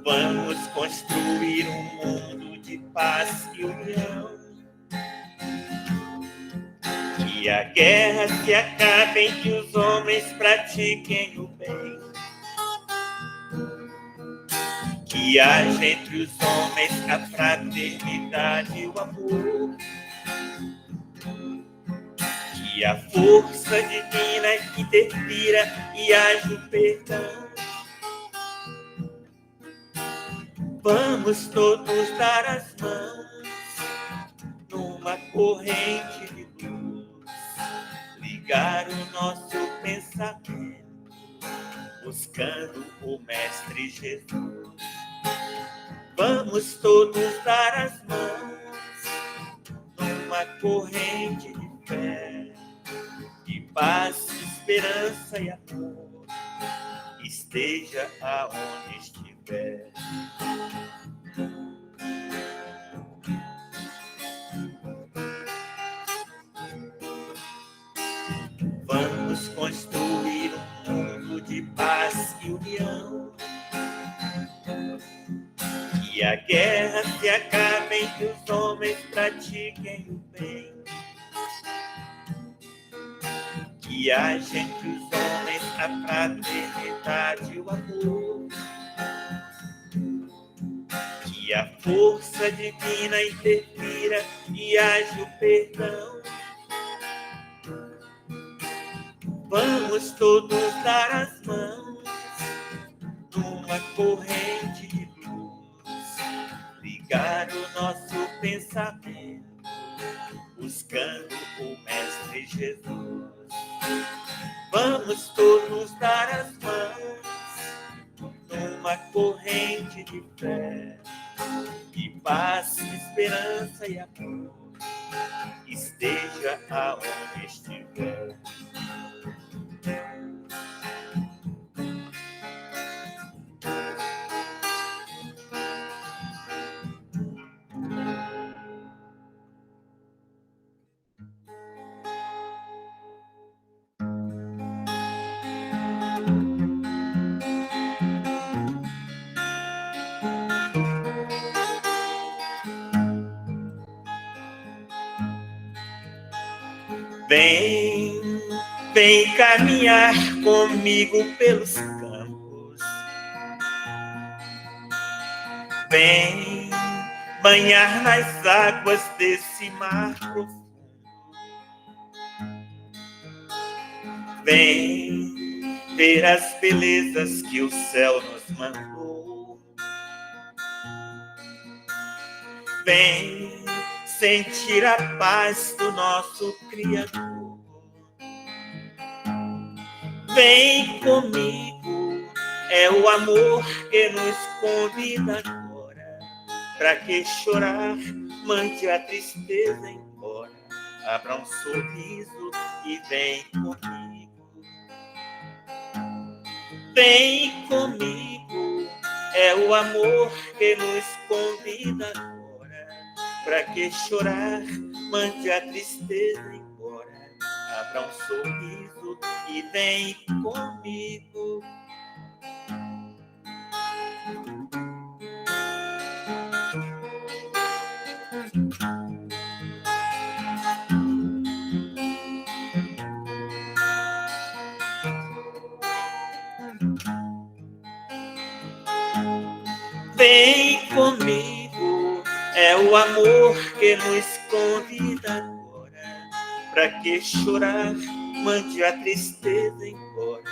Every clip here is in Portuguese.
Vamos construir um mundo de paz e união. Que a guerra se acabe, que os homens pratiquem o bem. Que haja entre os homens a fraternidade e o amor. Que a força divina interfira e haja o perdão. Vamos todos dar as mãos numa corrente de luz, ligar o nosso pensamento, buscando o Mestre Jesus. Vamos todos dar as mãos numa corrente de fé, de paz, esperança e amor, esteja aonde estiver. Vamos construir um mundo de paz e união. Que a guerra se acabe, que os homens pratiquem o bem. Que haja entre os homens a fraternidade e o amor. Que a força divina interfira e haja o perdão. Vamos todos dar as mãos numa corrente de luz, ligar o nosso pensamento, buscando o Mestre Jesus. Vamos todos dar as mãos numa corrente de fé, de paz, esperança e amor, esteja aonde estiver. Vem caminhar comigo pelos campos. Vem banhar nas águas desse mar profundo. Vem ver as belezas que o céu nos mandou. Vem sentir a paz do nosso Criador. Vem comigo, é o amor que nos convida agora. Pra que chorar, mande a tristeza embora. Abra um sorriso e vem comigo. Vem comigo, é o amor que nos convida agora. Pra que chorar, mande a tristeza embora. Abra um sorriso e vem comigo. Vem comigo, é o amor que nos convida agora. Pra que chorar, mande a tristeza embora.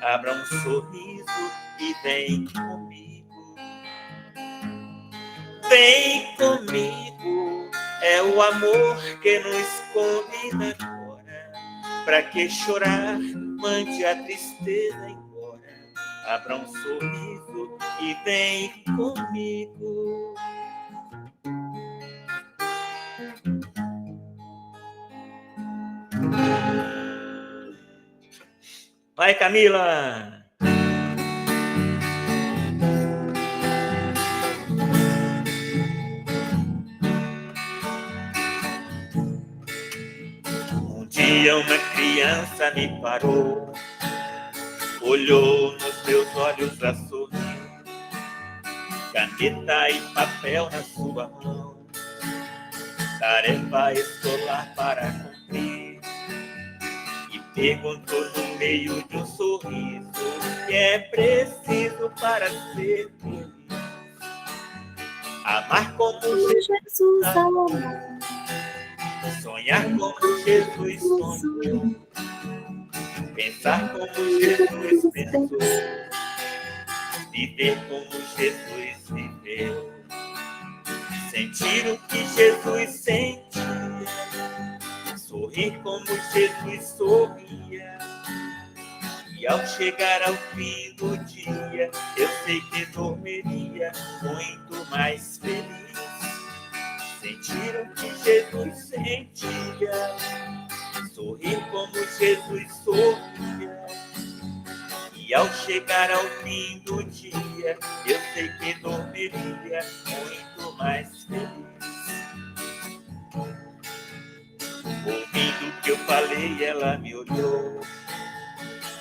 Abra um sorriso e vem comigo. Vem comigo, é o amor que nos convida agora. Pra que chorar, mande a tristeza embora. Abra um sorriso e vem comigo. Vai, Camila! Um dia uma criança me parou, olhou nos meus olhos a sorrir, caneta e papel na sua mão, tarefa escolar para cumprir, e perguntou no meio de um sorriso o que é preciso para ser feliz. Amar como Jesus amou, sonhar como Jesus sonhou, pensar como Jesus pensou, viver como Jesus viveu, sentir o que Jesus sentia, sorrir como Jesus sorria. E ao chegar ao fim do dia, eu sei que dormiria muito mais feliz. Sentir o que Jesus sentia, sorrir como Jesus sorria. E ao chegar ao fim do dia, eu sei que dormiria muito mais feliz. Ouvindo o que eu falei, ela me olhou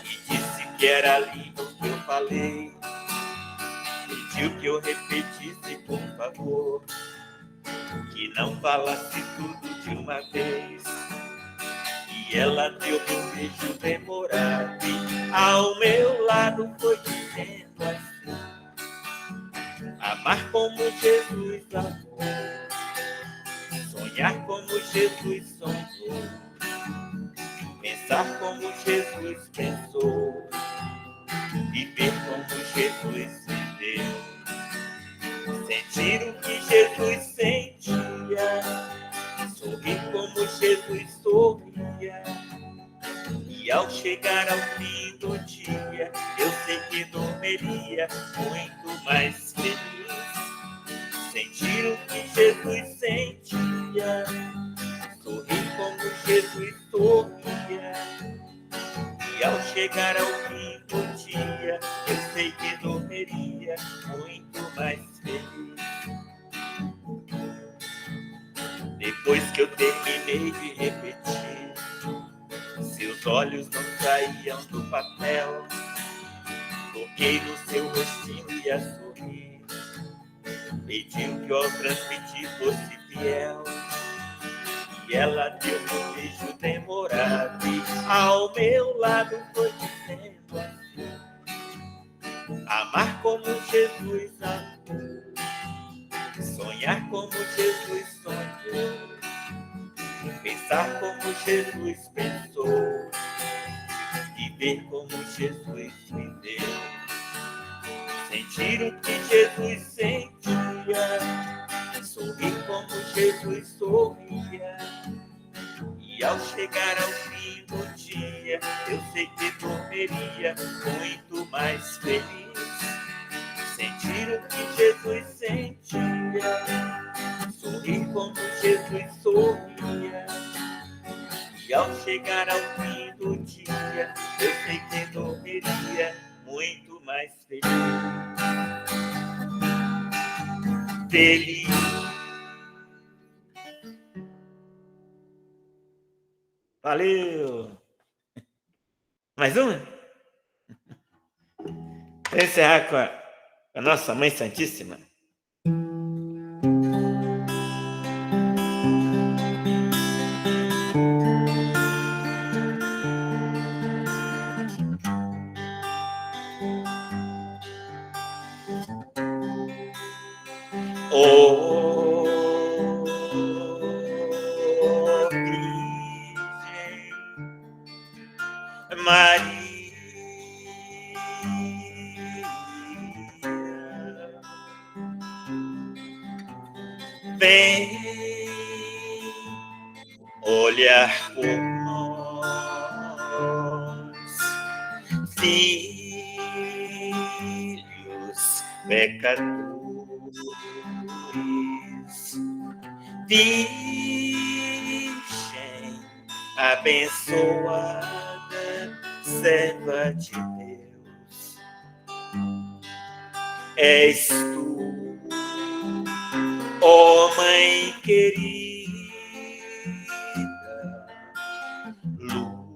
e disse que era lindo o que eu falei. Pediu que eu repetisse, por favor, que não falasse tudo de uma vez. E ela deu-me um beijo demorado e ao meu lado foi dizendo assim: amar como Jesus amou, sonhar como Jesus sonhou, pensar como Jesus pensou, viver como Jesus viveu, sentir o que Jesus sentia, sorrir como Jesus sorria. E ao chegar ao fim do dia, eu sei que dormiria muito mais feliz. Sentir o que Jesus sentia, sorrir como Jesus sorria. E ao chegar ao fim do dia, eu sei que dormiria muito mais feliz. Depois que eu terminei de repetir, seus olhos não saíam do papel. Toquei no seu rostinho e a sorrir. Pediu que ao transmitir fosse fiel. E ela deu um beijo demorado e ao meu lado foi dizendo assim: amar como Jesus amou, sonhar como Jesus sonhou, pensar como Jesus pensou, viver como Jesus viveu, sentir o que Jesus sentia, sorrir como Jesus sorria. E ao chegar ao fim do dia, eu sei que dormiria muito mais feliz. Sentir o que Jesus sentia, sorrir como Jesus sorria. E ao chegar ao fim do dia, eu sei que dormiria muito mais feliz. Feliz. Valeu! Mais uma? Vamos encerrar com a nossa Mãe Santíssima. Oh, Virgem Maria, vem olhar por nós, filhos pecadores. Virgem abençoada, serva de Deus, és tu, ó Mãe querida, luz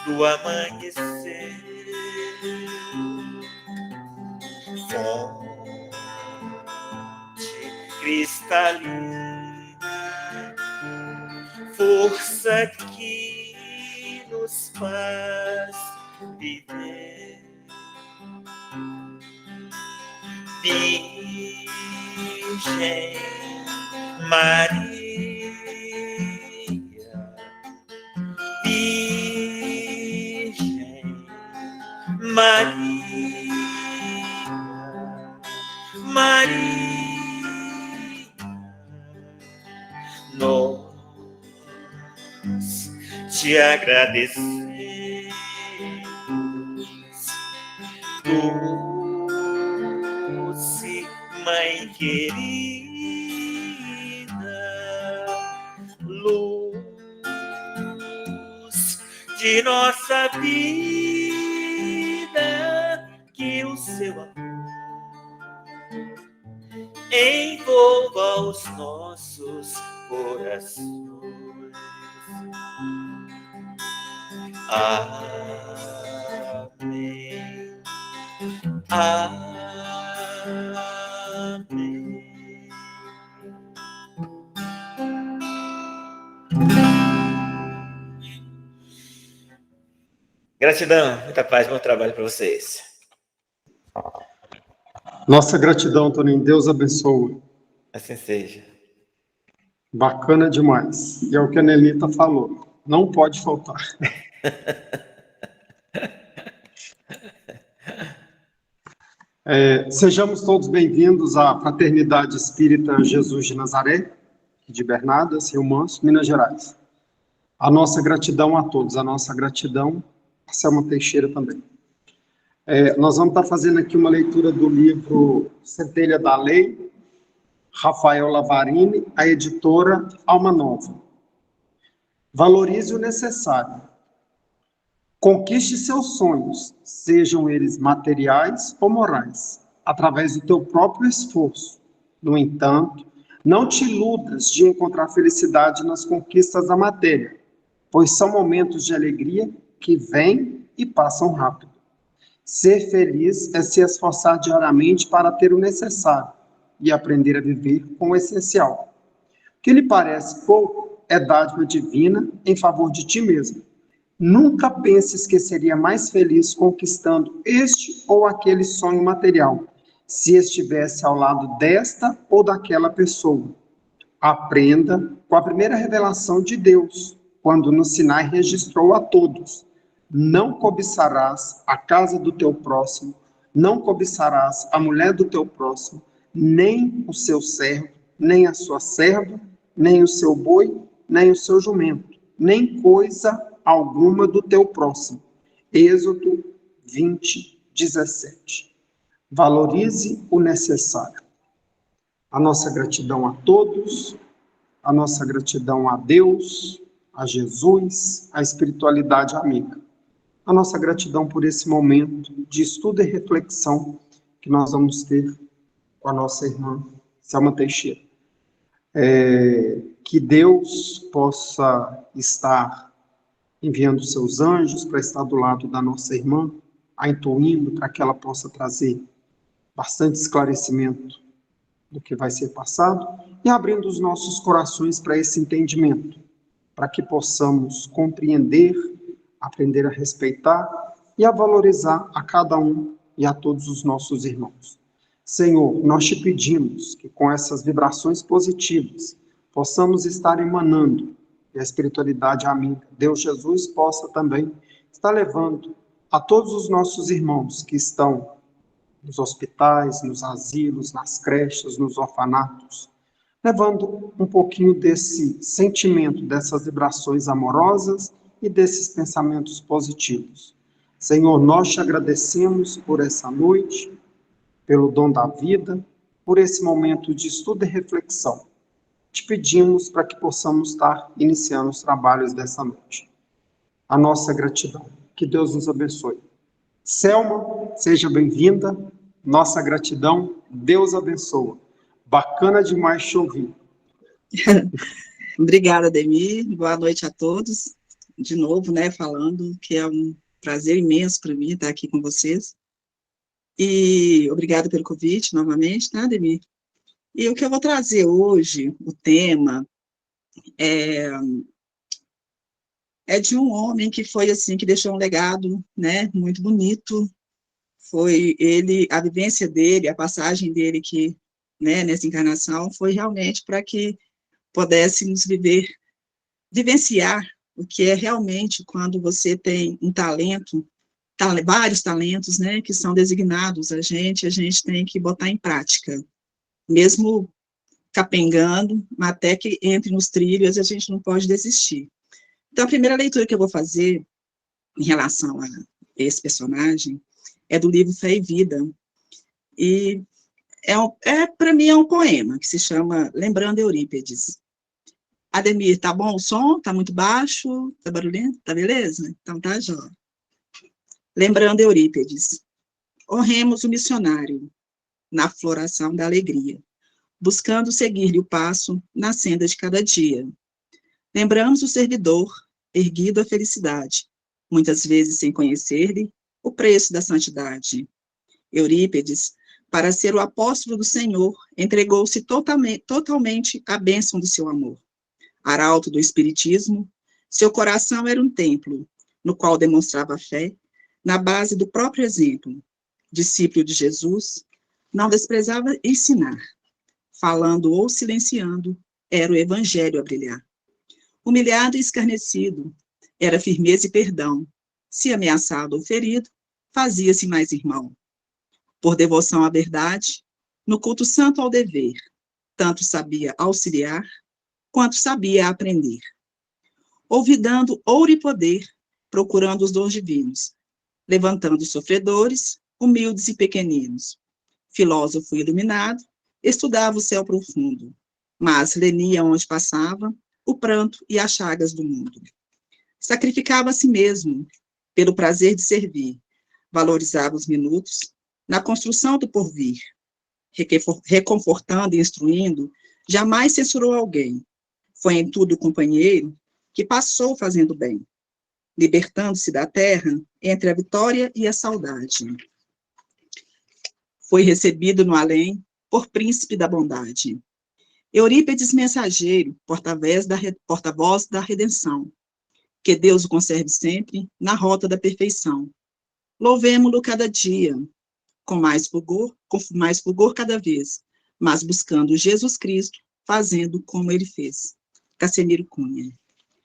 do amanhecer, fonte cristalina, força que nos faz viver. Virgem Maria, Virgem Maria, Maria, nós te agradecemos, doce Mãe querida, luz de nossa vida, que o seu amor envolva os nossos corações. Amém. Amém. Gratidão, muita paz, bom trabalho para vocês. Nossa gratidão, Toninho. Deus abençoe. Assim seja. Bacana demais. E é o que a Nelita falou. Não pode faltar. Sejamos todos bem-vindos à Fraternidade Espírita Jesus de Nazaré, de Bernadas, Rio Manso, Minas Gerais. A nossa gratidão a todos, a nossa gratidão a Selma Teixeira também. Nós vamos estar fazendo aqui uma leitura do livro Centelha da Lei, Rafael Lavarini, a editora Alma Nova. Valorize o necessário. Conquiste seus sonhos, sejam eles materiais ou morais, através do teu próprio esforço. No entanto, não te iludas de encontrar felicidade nas conquistas da matéria, pois são momentos de alegria que vêm e passam rápido. Ser feliz é se esforçar diariamente para ter o necessário e aprender a viver com o essencial. O que lhe parece pouco é dádiva divina em favor de ti mesmo. Nunca penses que seria mais feliz conquistando este ou aquele sonho material, se estivesse ao lado desta ou daquela pessoa. Aprenda com a primeira revelação de Deus, quando no Sinai registrou a todos: não cobiçarás a casa do teu próximo, não cobiçarás a mulher do teu próximo, nem o seu servo, nem a sua serva, nem o seu boi, nem o seu jumento, nem coisa alguma do teu próximo. Êxodo 20, 17. Valorize o necessário. A nossa gratidão a todos, a nossa gratidão a Deus, a Jesus, a espiritualidade amiga. A nossa gratidão por esse momento de estudo e reflexão que nós vamos ter com a nossa irmã Selma Teixeira. Que Deus possa estar enviando seus anjos para estar do lado da nossa irmã, a intuindo para que ela possa trazer bastante esclarecimento do que vai ser passado e abrindo os nossos corações para esse entendimento, para que possamos compreender, aprender a respeitar e a valorizar a cada um e a todos os nossos irmãos. Senhor, nós te pedimos que com essas vibrações positivas possamos estar emanando e a espiritualidade amiga, Deus Jesus, possa também estar levando a todos os nossos irmãos que estão nos hospitais, nos asilos, nas creches, nos orfanatos, levando um pouquinho desse sentimento, dessas vibrações amorosas e desses pensamentos positivos. Senhor, nós te agradecemos por essa noite, pelo dom da vida, por esse momento de estudo e reflexão. Te pedimos para que possamos estar iniciando os trabalhos dessa noite. A nossa gratidão. Que Deus nos abençoe. Selma, seja bem-vinda. Nossa gratidão. Deus abençoa. Bacana demais te ouvir. Obrigada, Ademir. Boa noite a todos. De novo, falando que é um prazer imenso para mim estar aqui com vocês. E obrigada pelo convite, novamente, tá, Ademir? E o que eu vou trazer hoje, o tema, é de um homem que foi, assim, que deixou um legado, né, muito bonito. Foi ele, a vivência dele, a passagem dele que, né, nessa encarnação, foi realmente para que pudéssemos vivenciar o que é realmente quando você tem um talento, vários talentos, né, que são designados a gente tem que botar em prática, mesmo capengando, mas até que entre nos trilhos, a gente não pode desistir. Então, a primeira leitura que eu vou fazer em relação a esse personagem é do livro Fé e Vida, e para mim é um poema que se chama Lembrando Eurípides. Ademir, tá bom o som? Tá muito baixo? Tá barulhento? Tá beleza? Então tá, jóia. Lembrando Eurípides. Honremos o missionário na floração da alegria, buscando seguir-lhe o passo na senda de cada dia. Lembramos o servidor, erguido à felicidade, muitas vezes sem conhecer-lhe o preço da santidade. Eurípides, para ser o apóstolo do Senhor, entregou-se totalmente à bênção do seu amor. Arauto do Espiritismo, seu coração era um templo, no qual demonstrava fé, na base do próprio exemplo. Discípulo de Jesus, não desprezava ensinar, falando ou silenciando, era o evangelho a brilhar. Humilhado e escarnecido, era firmeza e perdão. Se ameaçado ou ferido, fazia-se mais irmão. Por devoção à verdade, no culto santo ao dever, tanto sabia auxiliar, quanto sabia aprender. Olvidando ouro e poder, procurando os dons divinos, levantando sofredores, humildes e pequeninos. Filósofo iluminado, estudava o céu profundo, mas lenia onde passava o pranto e as chagas do mundo. Sacrificava a si mesmo pelo prazer de servir, valorizava os minutos na construção do porvir, reconfortando e instruindo, jamais censurou alguém. Foi em tudo companheiro que passou fazendo bem, libertando-se da terra entre a vitória e a saudade. Foi recebido no além por príncipe da bondade. Eurípides mensageiro, porta-voz da redenção. Que Deus o conserve sempre na rota da perfeição. Louvemo-lo cada dia, com mais fulgor cada vez, mas buscando Jesus Cristo, fazendo como ele fez. Cassimiro Cunha,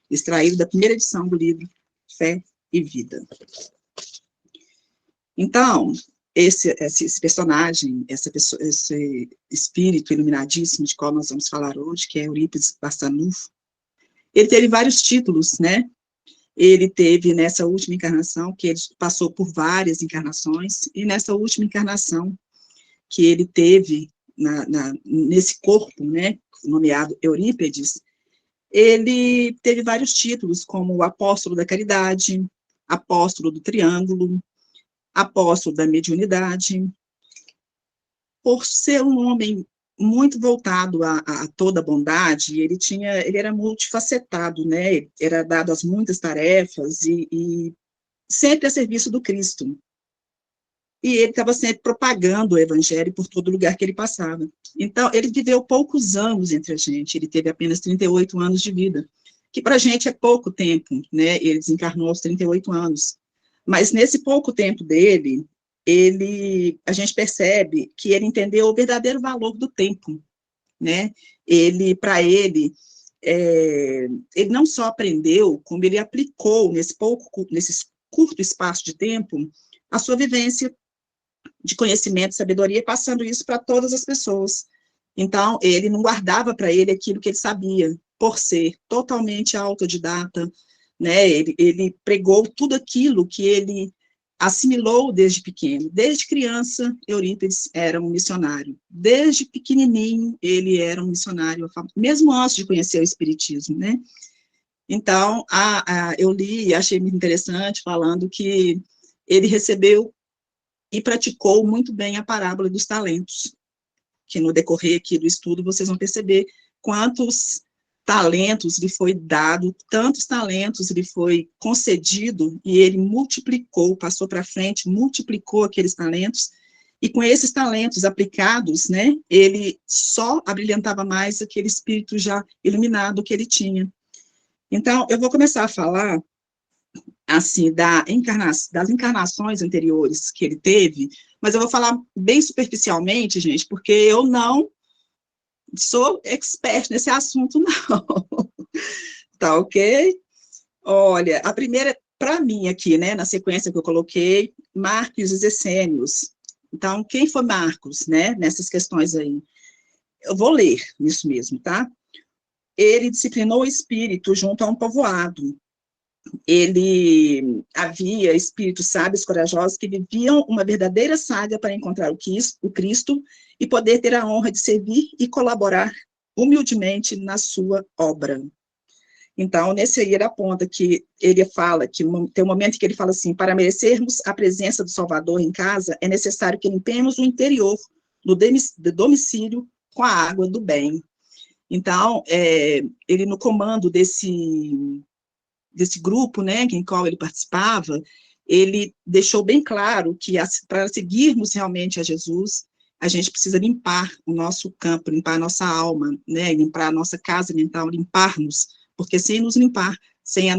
extraído da primeira edição do livro Fé e Vida. Então, esse personagem, esse espírito iluminadíssimo de qual nós vamos falar hoje, que é Eurípides Barçanufo, ele teve vários títulos, né? Ele teve nessa última encarnação, que ele passou por várias encarnações, e nessa última encarnação que ele teve nesse corpo, né, nomeado Eurípides, ele teve vários títulos, como o Apóstolo da Caridade, Apóstolo do Triângulo, Apóstolo da Mediunidade. Por ser um homem muito voltado a toda a bondade, ele era multifacetado, né? Era dado as muitas tarefas e sempre a serviço do Cristo. E ele estava sempre propagando o evangelho por todo lugar que ele passava. Então, ele viveu poucos anos entre a gente, ele teve apenas 38 anos de vida, que para a gente é pouco tempo, né? Ele desencarnou aos 38 anos. Mas nesse pouco tempo dele, a gente percebe que ele entendeu o verdadeiro valor do tempo, né? Para ele, ele não só aprendeu, como ele aplicou nesse curto espaço de tempo a sua vivência de conhecimento e sabedoria, passando isso para todas as pessoas. Então, ele não guardava para ele aquilo que ele sabia, por ser totalmente autodidata, né? Ele pregou tudo aquilo que ele assimilou desde pequeno. Desde criança, Eurípides era um missionário. Desde pequenininho, ele era um missionário, mesmo antes de conhecer o Espiritismo, né? Então, eu li e achei muito interessante, falando que ele recebeu e praticou muito bem a parábola dos talentos, que no decorrer aqui do estudo vocês vão perceber quantos talentos lhe foi dado, tantos talentos lhe foi concedido, e ele multiplicou, passou para frente, multiplicou aqueles talentos, e com esses talentos aplicados, né, ele só abrilhantava mais aquele espírito já iluminado que ele tinha. Então, eu vou começar a falar, assim, das encarnações anteriores que ele teve, mas eu vou falar bem superficialmente, gente, porque eu não sou expert nesse assunto, não. Tá ok? Olha, a primeira, para mim aqui, né, na sequência que eu coloquei, Marcos e Essênios. Então, quem foi Marcos, né, nessas questões aí? Eu vou ler isso mesmo, tá? Ele disciplinou o espírito junto a um povoado. Ele havia espíritos sábios, corajosos, que viviam uma verdadeira saga para encontrar o Cristo e poder ter a honra de servir e colaborar humildemente na sua obra. Então, nesse aí ele aponta que ele fala, que tem um momento que ele fala assim, para merecermos a presença do Salvador em casa, é necessário que limpemos o interior do domicílio com a água do bem. Então, ele no comando desse grupo, né, em qual ele participava, ele deixou bem claro que para seguirmos realmente a Jesus, a gente precisa limpar o nosso campo, limpar a nossa alma, né, limpar a nossa casa mental, limpar-nos, porque sem nos limpar, sem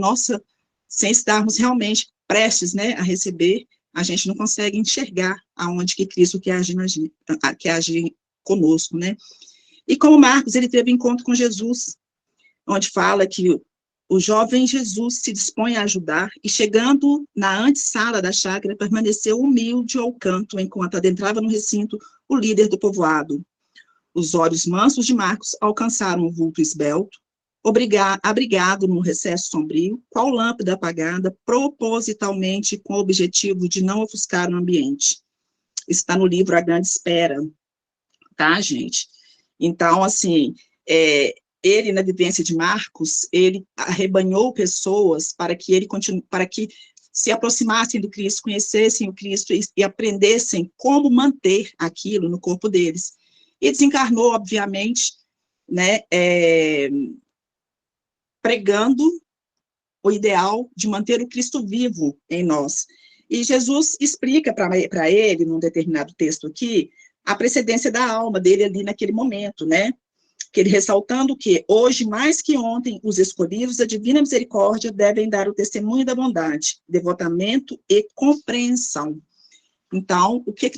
estarmos realmente prestes, né, a receber, a gente não consegue enxergar aonde que Cristo quer agir conosco, né. E como Marcos, ele teve encontro com Jesus, onde fala que o jovem Jesus se dispõe a ajudar, e chegando na antessala da chácara, permaneceu humilde ao canto, enquanto adentrava no recinto o líder do povoado. Os olhos mansos de Marcos alcançaram o vulto esbelto, abrigado num recesso sombrio, qual lâmpada apagada, propositalmente com o objetivo de não ofuscar o ambiente. Está no livro A Grande Espera, tá, gente? Então, assim, ele, na vivência de Marcos, ele arrebanhou pessoas para que se aproximassem do Cristo, conhecessem o Cristo e aprendessem como manter aquilo no corpo deles. E desencarnou, obviamente, né, pregando o ideal de manter o Cristo vivo em nós. E Jesus explica para ele, num determinado texto aqui, a precedência da alma dele ali naquele momento, né? Que ele ressaltando que, hoje, mais que ontem, os escolhidos da divina misericórdia devem dar o testemunho da bondade, devotamento e compreensão. Então, o que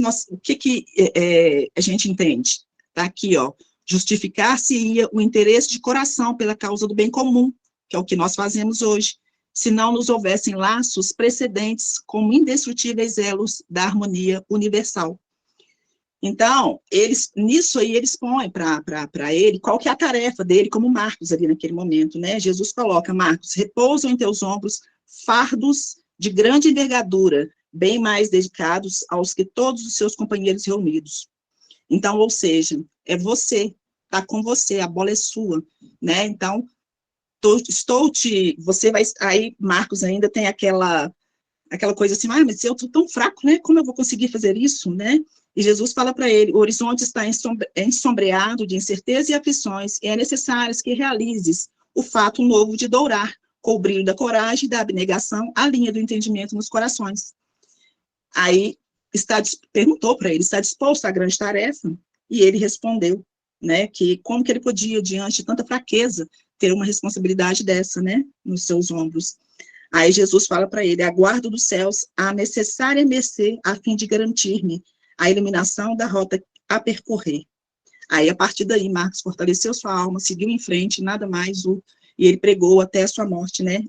a gente entende? Está aqui, ó, justificar-se-ia o interesse de coração pela causa do bem comum, que é o que nós fazemos hoje, se não nos houvessem laços precedentes como indestrutíveis elos da harmonia universal. Então, nisso aí, eles põem para ele qual que é a tarefa dele, como Marcos ali naquele momento, né? Jesus coloca, Marcos, repousam em teus ombros fardos de grande envergadura, bem mais dedicados aos que todos os seus companheiros reunidos. Então, ou seja, é você, está com você, a bola é sua, né? Então, você vai, aí Marcos ainda tem aquela coisa assim, mas eu estou tão fraco, né? Como eu vou conseguir fazer isso, né? E Jesus fala para ele, o horizonte está ensombreado de incerteza e aflições, e é necessário que realizes o fato novo de dourar, com o brilho da coragem e da abnegação, a linha do entendimento nos corações. Aí, perguntou para ele, está disposto à grande tarefa? E ele respondeu, né, que como que ele podia, diante de tanta fraqueza, ter uma responsabilidade dessa, né, nos seus ombros. Aí Jesus fala para ele, aguardo dos céus a necessária mercê a fim de garantir-me a iluminação da rota a percorrer. Aí, a partir daí, Marcos fortaleceu sua alma, seguiu em frente, nada mais, e ele pregou até a sua morte, né?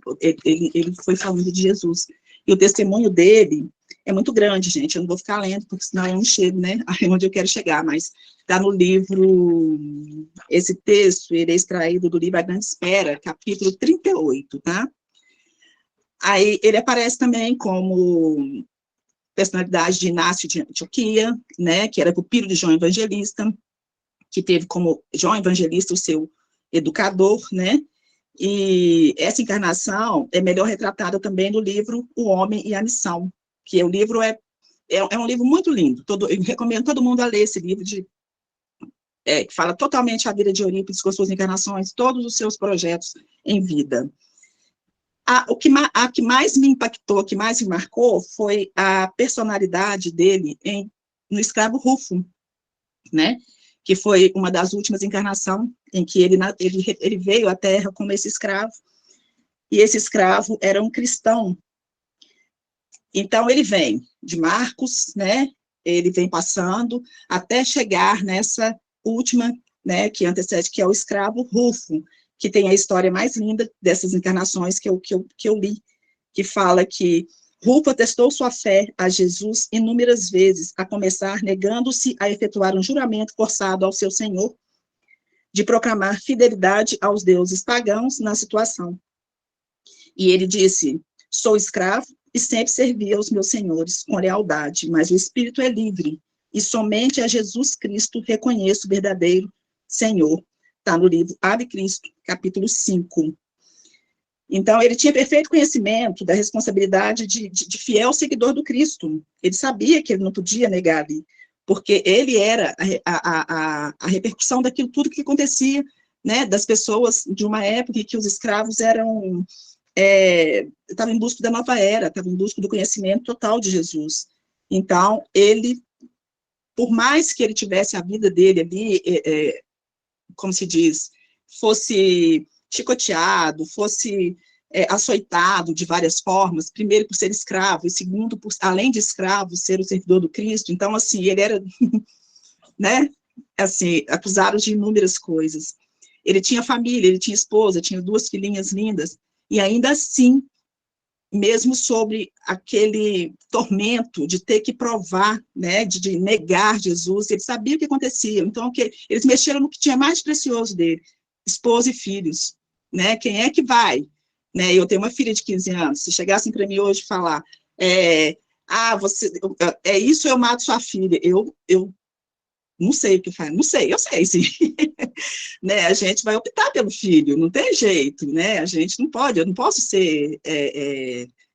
Ele foi falando de Jesus. E o testemunho dele é muito grande, gente, eu não vou ficar lendo, porque senão eu não chego, né, aí onde eu quero chegar, mas está no livro, esse texto, ele é extraído do livro A Grande Espera, capítulo 38, tá? Aí, ele aparece também como personalidade de Inácio de Antioquia, né, que era pupilo de João Evangelista, que teve como João Evangelista o seu educador, né, e essa encarnação é melhor retratada também no livro O Homem e a Missão, que o livro é um livro muito lindo, eu recomendo todo mundo a ler esse livro, que fala totalmente a vida de Eurípides, com suas encarnações, todos os seus projetos em vida. A que mais me impactou, que mais me marcou, foi a personalidade dele em no escravo Rufo, né, que foi uma das últimas encarnações em que ele veio à Terra como esse escravo, e esse escravo era um cristão. Então, ele vem de Marcos, né, ele vem passando até chegar nessa última, né, que antecede, que é o escravo Rufo, que tem a história mais linda dessas encarnações que eu li, que fala que Rufo atestou sua fé a Jesus inúmeras vezes, a começar negando-se a efetuar um juramento forçado ao seu Senhor, de proclamar fidelidade aos deuses pagãos na situação. E ele disse, sou escravo e sempre servi aos meus senhores com lealdade, mas o espírito é livre, e somente a Jesus Cristo reconheço o verdadeiro Senhor. Está no livro Ave Cristo, capítulo 5. Então, ele tinha perfeito conhecimento da responsabilidade de fiel seguidor do Cristo. Ele sabia que ele não podia negar ali, porque ele era a repercussão daquilo tudo que acontecia, né, das pessoas de uma época em que os escravos eram... estava em busca da nova era, estava em busca do conhecimento total de Jesus. Então, ele, por mais que ele tivesse a vida dele ali, como se diz, fosse chicoteado, fosse açoitado de várias formas, primeiro por ser escravo, e segundo, por, além de escravo, ser o servidor do Cristo. Então, assim, ele era, né, assim, acusado de inúmeras coisas. Ele tinha família, ele tinha esposa, tinha 2 filhinhas lindas, e ainda assim, mesmo sobre aquele tormento de ter que provar, né, de negar Jesus, ele sabia o que acontecia. Então, eles mexeram no que tinha mais precioso dele, esposa e filhos, né, quem é que vai? Né, eu tenho uma filha de 15 anos, se chegassem para mim hoje e falar, você, isso, eu mato sua filha, eu não sei o que faz, não sei, eu sei, sim. Né, a gente vai optar pelo filho, não tem jeito, né, a gente não pode, eu não posso ser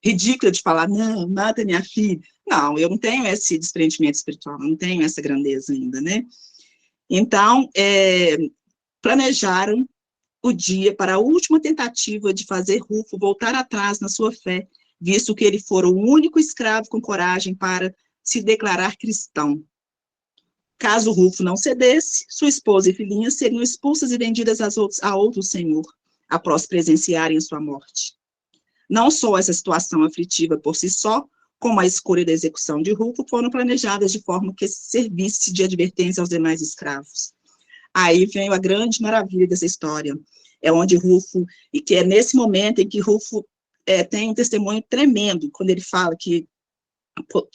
ridícula de falar, não, mata minha filha. Não, eu não tenho esse desprendimento espiritual, não tenho essa grandeza ainda, né. Então, planejaram o dia para a última tentativa de fazer Rufo voltar atrás na sua fé, visto que ele fora o único escravo com coragem para se declarar cristão. Caso Rufo não cedesse, sua esposa e filhinhas seriam expulsas e vendidas a outro senhor, após presenciarem sua morte. Não só essa situação aflitiva por si só, como a escolha da execução de Rufo foram planejadas de forma que servisse de advertência aos demais escravos. Aí vem a grande maravilha dessa história, é onde Rufo, e que é nesse momento em que Rufo tem um testemunho tremendo, quando ele fala que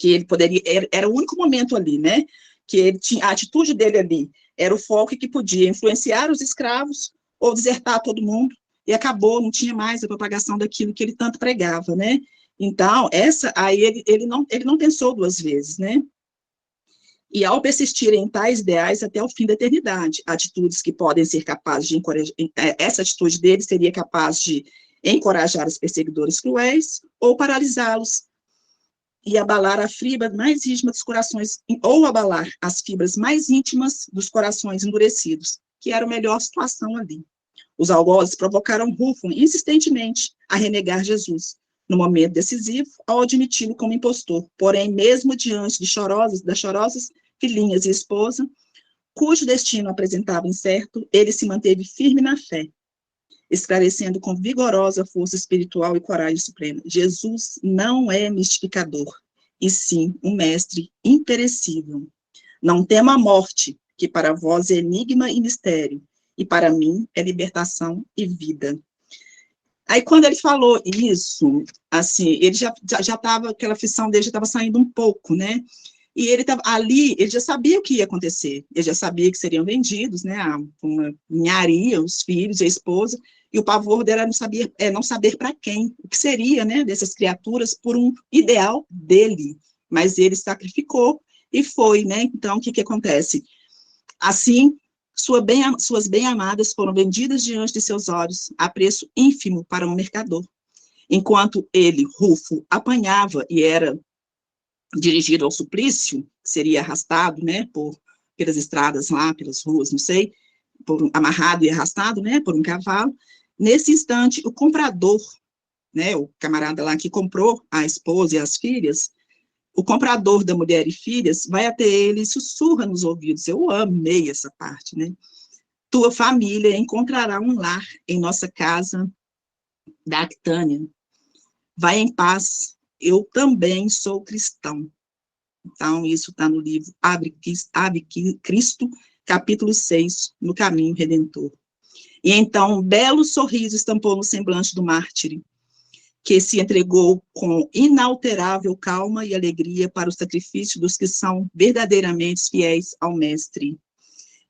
ele poderia, era o único momento ali, né, que ele tinha, a atitude dele ali era o foco que podia influenciar os escravos ou desertar todo mundo, e acabou, não tinha mais a propagação daquilo que ele tanto pregava, né. Então, aí ele não pensou 2 vezes, né. E ao persistir em tais ideais até o fim da eternidade, atitudes que podem ser capazes de encorajar, essa atitude dele seria capaz de encorajar os perseguidores cruéis ou paralisá-los, e abalar a fibra mais íntima dos corações, ou abalar as fibras mais íntimas dos corações endurecidos, que era a melhor situação ali. Os algozes provocaram Rufo insistentemente a renegar Jesus, no momento decisivo, ao admiti-lo como impostor. Porém, mesmo diante das chorosas filhinhas e esposa, cujo destino apresentava incerto, ele se manteve firme na fé, esclarecendo com vigorosa força espiritual e coragem suprema. Jesus não é mistificador, e sim um mestre imperecível. Não tema a morte, que para vós é enigma e mistério, e para mim é libertação e vida. Aí, quando ele falou isso, assim, ele já estava, aquela aflição dele já estava saindo um pouco, né? E ele estava ali, ele já sabia o que ia acontecer, ele já sabia que seriam vendidos, né, uma ninharia, os filhos, a esposa, e o pavor dela não saber para quem, o que seria, né, dessas criaturas por um ideal dele, mas ele sacrificou e foi, né. Então, o que acontece? Assim, suas bem-amadas foram vendidas diante de seus olhos, a preço ínfimo para um mercador, enquanto ele, Rufo, apanhava e era dirigido ao suplício, que seria arrastado, né, pelas estradas lá, pelas ruas, não sei, amarrado e arrastado, né, por um cavalo. Nesse instante, o comprador, né, o camarada lá que comprou a esposa e as filhas, o comprador da mulher e filhas vai até ele e sussurra nos ouvidos. Eu amei essa parte, né? Tua família encontrará um lar em nossa casa da Actânia. Vai em paz, eu também sou cristão. Então, isso está no livro Ave Cristo, capítulo 6, no caminho redentor. E então, um belo sorriso estampou no semblante do mártir, que se entregou com inalterável calma e alegria para o sacrifício dos que são verdadeiramente fiéis ao Mestre.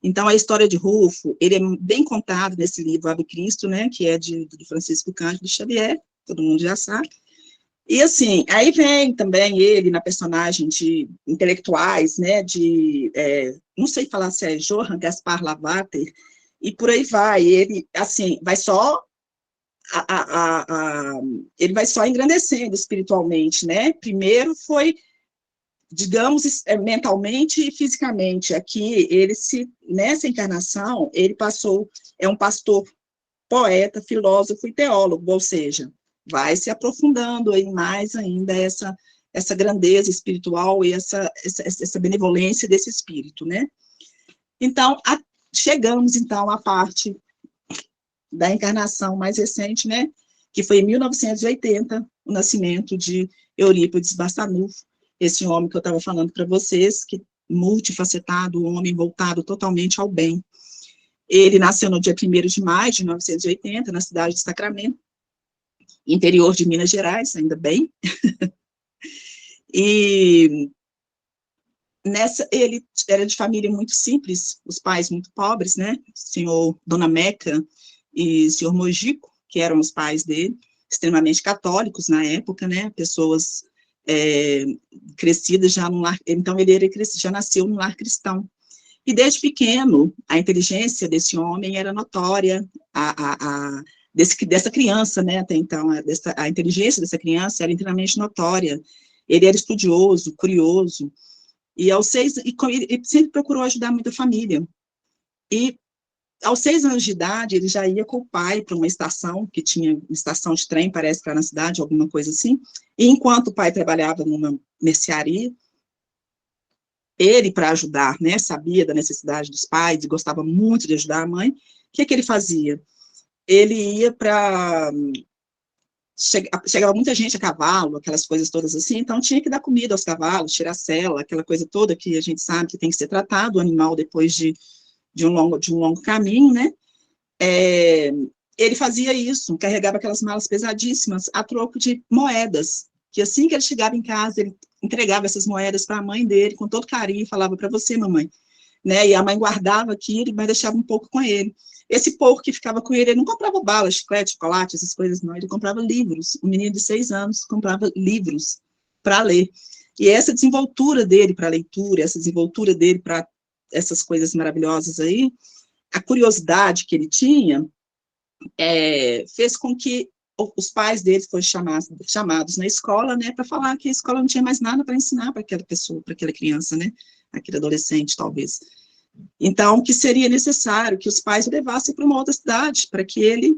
Então, a história de Rufo, ele é bem contado nesse livro Ave Cristo, né, que é de Francisco Cândido Xavier, todo mundo já sabe. E, assim, aí vem também ele na personagem de intelectuais, né, não sei falar se é Johann Gaspar Lavater, e por aí vai. Ele, assim, vai só ele vai só engrandecendo espiritualmente, né? Primeiro foi, digamos, mentalmente e fisicamente. Aqui, nessa encarnação, ele passou, é um pastor, poeta, filósofo e teólogo, ou seja, vai se aprofundando aí mais ainda essa grandeza espiritual e essa benevolência desse espírito, né? Então, chegamos, então, à parte da encarnação mais recente, né, que foi em 1980, o nascimento de Eurípides Barçanufo, esse homem que eu estava falando para vocês, que multifacetado, um homem voltado totalmente ao bem. Ele nasceu no dia 1º de maio de 1980, na cidade de Sacramento, interior de Minas Gerais, ainda bem. E ele era de família muito simples, os pais muito pobres, né, Dona Meca e senhor Mojico, que eram os pais dele, extremamente católicos na época, né, pessoas crescidas já no lar, então ele já nasceu no lar cristão. E desde pequeno, a inteligência desse homem era notória, dessa criança, né, até então, a inteligência dessa criança era inteiramente notória. Ele era estudioso, curioso, e ele sempre procurou ajudar muito a família. E aos 6 anos de idade, ele já ia com o pai para uma estação, que tinha uma estação de trem, parece, para na cidade, alguma coisa assim, e enquanto o pai trabalhava numa mercearia, ele, para ajudar, né, sabia da necessidade dos pais e gostava muito de ajudar a mãe, o que ele fazia? Ele ia para... Chegava muita gente a cavalo, aquelas coisas todas assim, então tinha que dar comida aos cavalos, tirar a sela, aquela coisa toda que a gente sabe que tem que ser tratado, o animal depois de um longo caminho, né? Ele fazia isso, carregava aquelas malas pesadíssimas a troco de moedas, que assim que ele chegava em casa, ele entregava essas moedas para a mãe dele, com todo carinho, e falava para você, mamãe, né? E a mãe guardava aquilo, mas deixava um pouco com ele. Esse pouco que ficava com ele não comprava bala, chiclete, chocolate, essas coisas não, ele comprava livros. Um menino de 6 anos comprava livros para ler. E essa desenvoltura dele para a leitura, essa desenvoltura dele para essas coisas maravilhosas aí, a curiosidade que ele tinha, fez com que os pais dele fossem chamados na escola, né, para falar que a escola não tinha mais nada para ensinar para aquela pessoa, para aquela criança, né, aquele adolescente, talvez. Então, que seria necessário que os pais o levassem para uma outra cidade, para que ele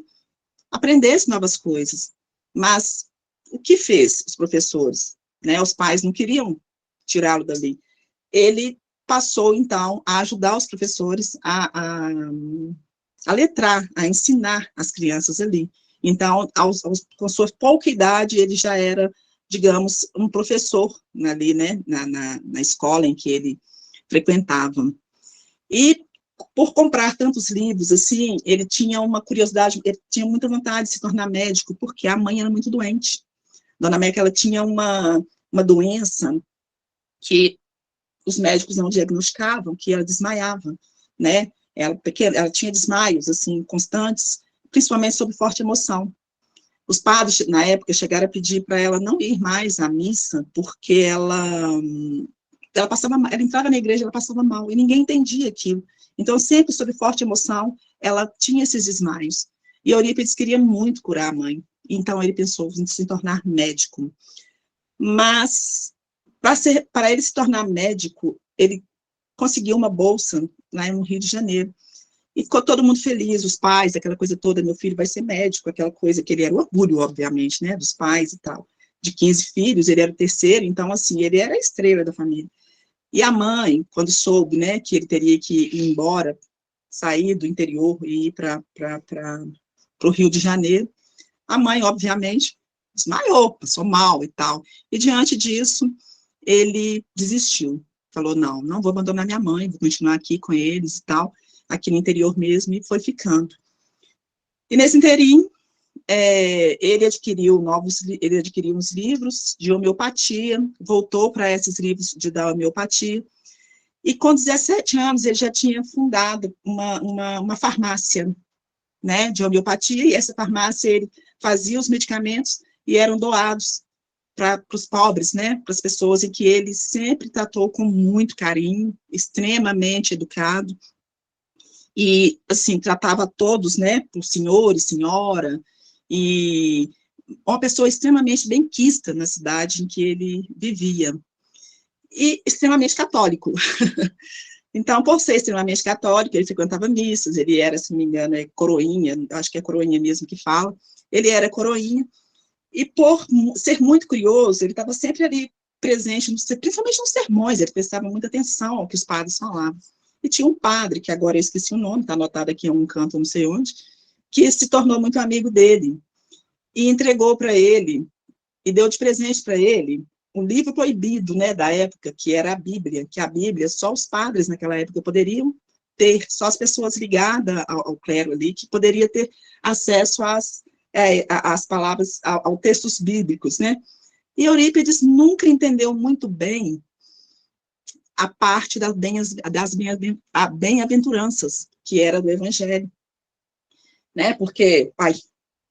aprendesse novas coisas. Mas o que fez os professores? Né, os pais não queriam tirá-lo dali. Ele passou, então, a ajudar os professores a letrar, a ensinar as crianças ali. Então, com sua pouca idade, ele já era, digamos, um professor ali, né, na escola em que ele frequentava. E, por comprar tantos livros, assim, ele tinha uma curiosidade, ele tinha muita vontade de se tornar médico, porque a mãe era muito doente. Dona Meca, ela tinha uma doença que os médicos não diagnosticavam, que ela desmaiava, né? Ela tinha desmaios, assim, constantes, principalmente sob forte emoção. Os padres, na época, chegaram a pedir para ela não ir mais à missa, porque ela passava mal, ela entrava na igreja, ela passava mal, e ninguém entendia aquilo. Então, sempre sob forte emoção, ela tinha esses desmaios. E Eurípides queria muito curar a mãe, então ele pensou em se tornar médico. Mas, para ele se tornar médico, ele conseguiu uma bolsa lá no Rio de Janeiro. E ficou todo mundo feliz, os pais, aquela coisa toda, meu filho vai ser médico, aquela coisa que ele era o orgulho, obviamente, né, dos pais e tal. de 15 filhos, ele era o terceiro, então, assim, ele era a estrela da família. E a mãe, quando soube, né, que ele teria que ir embora, sair do interior e ir para o Rio de Janeiro, a mãe, obviamente, desmaiou, passou mal e tal. E, diante disso, ele desistiu. Falou, não vou abandonar minha mãe, vou continuar aqui com eles e tal, aqui no interior mesmo, e foi ficando. E, nesse interim, ele adquiriu uns livros de homeopatia, voltou para esses livros da homeopatia, e com 17 anos ele já tinha fundado uma farmácia, né, de homeopatia, e essa farmácia ele fazia os medicamentos e eram doados para os pobres, né, para as pessoas em que ele sempre tratou com muito carinho, extremamente educado, e, assim, tratava todos, né, por senhor e senhora, e uma pessoa extremamente benquista na cidade em que ele vivia, e extremamente católico. Então, por ser extremamente católico, ele frequentava missas, ele era, se não me engano, coroinha, acho que é coroinha mesmo que fala, ele era coroinha, e por ser muito curioso, ele estava sempre ali presente, principalmente nos sermões, ele prestava muita atenção ao que os padres falavam. E tinha um padre, que agora eu esqueci o nome, está anotado aqui em um canto, não sei onde, que se tornou muito amigo dele, e entregou para ele, e deu de presente para ele, um livro proibido, né, da época, que era a Bíblia, que a Bíblia só os padres naquela época poderiam ter, só as pessoas ligadas ao clero ali, que poderia ter acesso às palavras, aos textos bíblicos, né, e Eurípides nunca entendeu muito bem a parte das bem-aventuranças, que era do Evangelho, né, porque,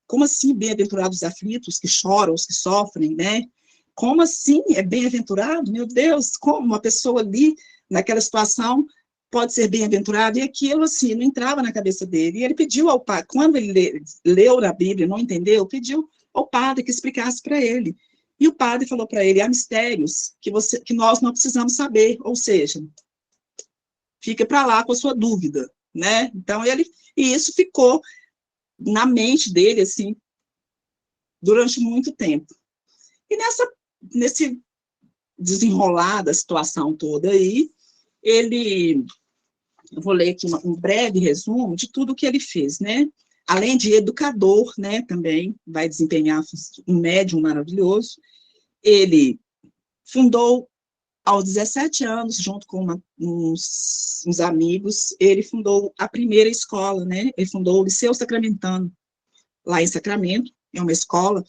como assim bem-aventurados os aflitos, que choram, os que sofrem, né, como assim é bem-aventurado? Meu Deus, como uma pessoa ali, naquela situação, pode ser bem-aventurado? E aquilo, assim, não entrava na cabeça dele. E ele pediu ao padre, quando ele leu na Bíblia, não entendeu, pediu ao padre que explicasse para ele. E o padre falou para ele, há mistérios que nós não precisamos saber, ou seja, fica para lá com a sua dúvida, né? Então, e isso ficou na mente dele, assim, durante muito tempo. E nesse desenrolar da situação toda aí, eu vou ler aqui um breve resumo de tudo que ele fez, né? Além de educador, né, também vai desempenhar um médium maravilhoso. Ele fundou, aos 17 anos, junto com uns amigos, ele fundou a primeira escola, né? Ele fundou o Liceu Sacramentano, lá em Sacramento, é uma escola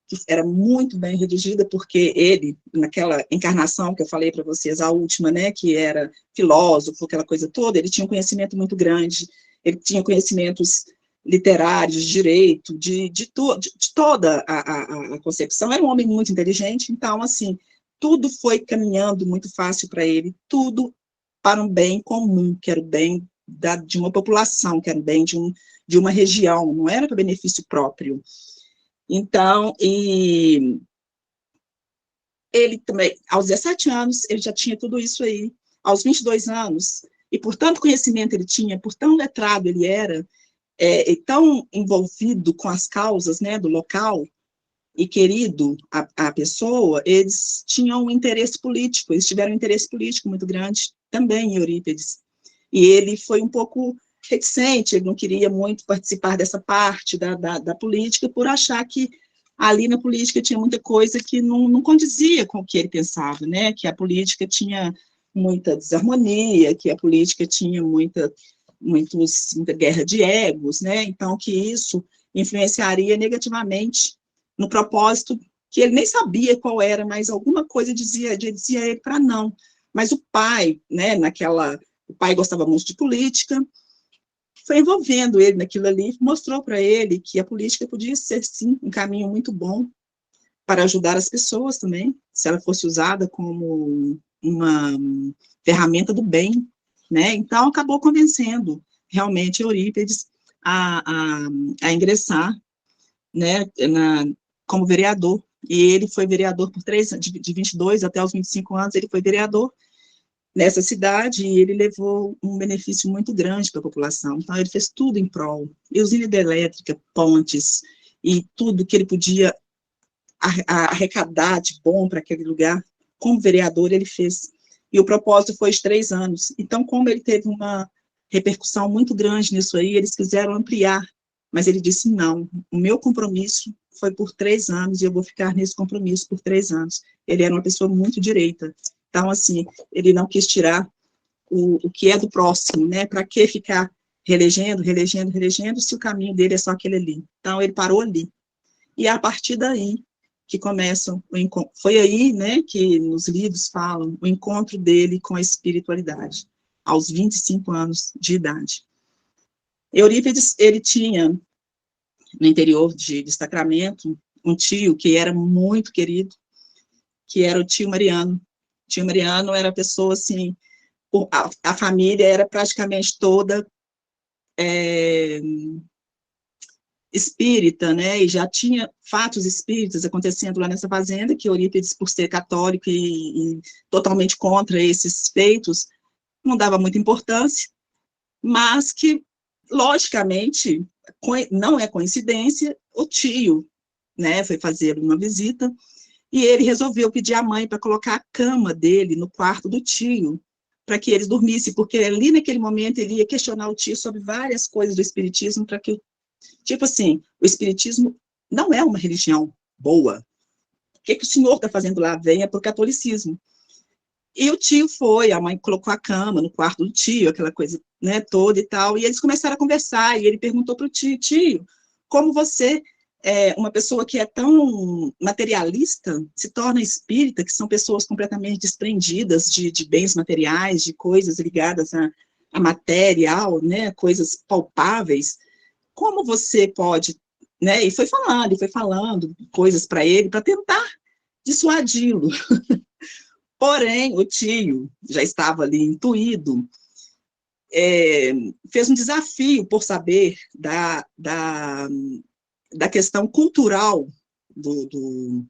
que era muito bem redigida, porque ele, naquela encarnação que eu falei para vocês, a última, né, que era filósofo, aquela coisa toda, ele tinha um conhecimento muito grande, ele tinha conhecimentos literários, de direito, de toda a concepção, era um homem muito inteligente, então, assim, tudo foi caminhando muito fácil para ele, tudo para um bem comum, que era o bem de uma população, que era o bem de uma região, não era para benefício próprio. Então, e ele também, aos 17 anos, ele já tinha tudo isso aí. Aos 22 anos, e por tanto conhecimento ele tinha, por tão letrado ele era, e tão envolvido com as causas, né, do local, e querido a pessoa, eles tinham um interesse político, eles tiveram um interesse político muito grande também em Eurípides. E ele foi um pouco reticente, ele não queria muito participar dessa parte da política, por achar que ali na política tinha muita coisa que não condizia com o que ele pensava, né? Que a política tinha muita desarmonia, que a política tinha muita guerra de egos, né? Então, que isso influenciaria negativamente no propósito que ele nem sabia qual era, mas alguma coisa dizia ele para não. Mas o pai, né, o pai gostava muito de política, foi envolvendo ele naquilo ali, mostrou para ele que a política podia ser, sim, um caminho muito bom para ajudar as pessoas também, se ela fosse usada como uma ferramenta do bem, né? Então, acabou convencendo realmente Eurípides a ingressar, né, como vereador, e ele foi vereador por de 22 até os 25 anos, ele foi vereador nessa cidade, e ele levou um benefício muito grande para a população. Então, ele fez tudo em prol, e usina hidrelétrica, pontes, e tudo que ele podia arrecadar de bom para aquele lugar. Como vereador, ele fez. E o propósito foi de 3 anos. Então, como ele teve uma repercussão muito grande nisso aí, eles quiseram ampliar, mas ele disse, não, o meu compromisso foi por 3 anos, e eu vou ficar nesse compromisso por 3 anos. Ele era uma pessoa muito direita. Então, assim, ele não quis tirar o que é do próximo, né? Para que ficar reelegendo, se o caminho dele é só aquele ali. Então, ele parou ali. E a partir daí que começam o encontro. Foi aí, né, que nos livros falam o encontro dele com a espiritualidade, aos 25 anos de idade. Eurípides, ele tinha, no interior de Sacramento, um tio que era muito querido, que era o tio Mariano. O tio Mariano era a pessoa, assim, a família era praticamente toda espírita, né, e já tinha fatos espíritas acontecendo lá nessa fazenda, que Eurípides, por ser católico e totalmente contra esses feitos, não dava muita importância, mas que, logicamente, não é coincidência, o tio, né, foi fazer uma visita, e ele resolveu pedir à mãe para colocar a cama dele no quarto do tio, para que eles dormissem, porque ali naquele momento ele ia questionar o tio sobre várias coisas do espiritismo, para que, tipo assim, o espiritismo não é uma religião boa. O que o senhor está fazendo lá? Venha para o catolicismo. E o tio foi, a mãe colocou a cama no quarto do tio, aquela coisa, né, toda e tal, e eles começaram a conversar, e ele perguntou para o tio, como você, uma pessoa que é tão materialista, se torna espírita, que são pessoas completamente desprendidas de bens materiais, de coisas ligadas à material, né, coisas palpáveis, como você pode, né, e foi falando coisas para ele, para tentar dissuadi-lo. Porém, o tio já estava ali intuído, fez um desafio por saber da questão cultural do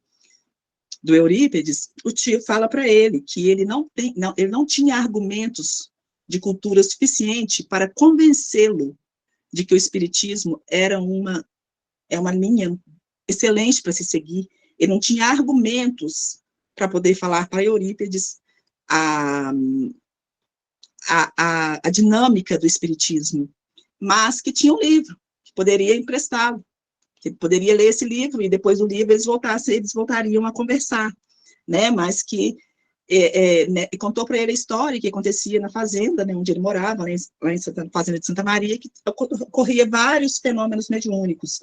Eurípides. O tio fala para ele que ele não tinha argumentos de cultura suficiente para convencê-lo de que o espiritismo é uma linha excelente para se seguir. Ele não tinha argumentos para poder falar para Eurípides a dinâmica do espiritismo, mas que tinha um livro, que poderia emprestá-lo, que poderia ler esse livro, e depois do livro eles voltariam a conversar, né, mas que né, contou para ele a história que acontecia na fazenda, né, onde ele morava, lá em fazenda de Santa Maria, que ocorria vários fenômenos mediúnicos,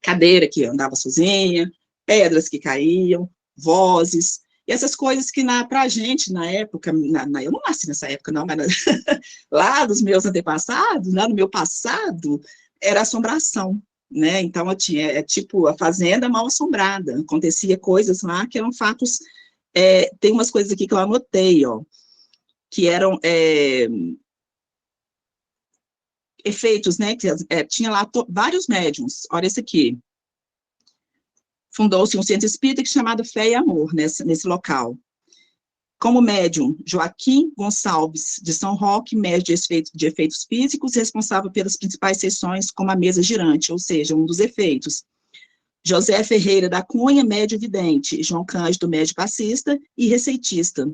cadeira que andava sozinha, pedras que caíam, vozes, e essas coisas que para a gente, na época, eu não nasci nessa época, não, mas lá dos meus antepassados, lá no meu passado, era assombração, né? Então, eu tinha, tipo, a fazenda mal assombrada, acontecia coisas lá que eram fatos, tem umas coisas aqui que eu anotei, ó, que eram efeitos, né? Que tinha lá vários médiums, olha esse aqui. Fundou-se um centro espírita chamado Fé e Amor, nesse local. Como médium, Joaquim Gonçalves de São Roque, médium de efeitos físicos, responsável pelas principais sessões, como a mesa girante, ou seja, um dos efeitos. José Ferreira da Cunha, médium vidente, João Cândido, médium passista e receitista.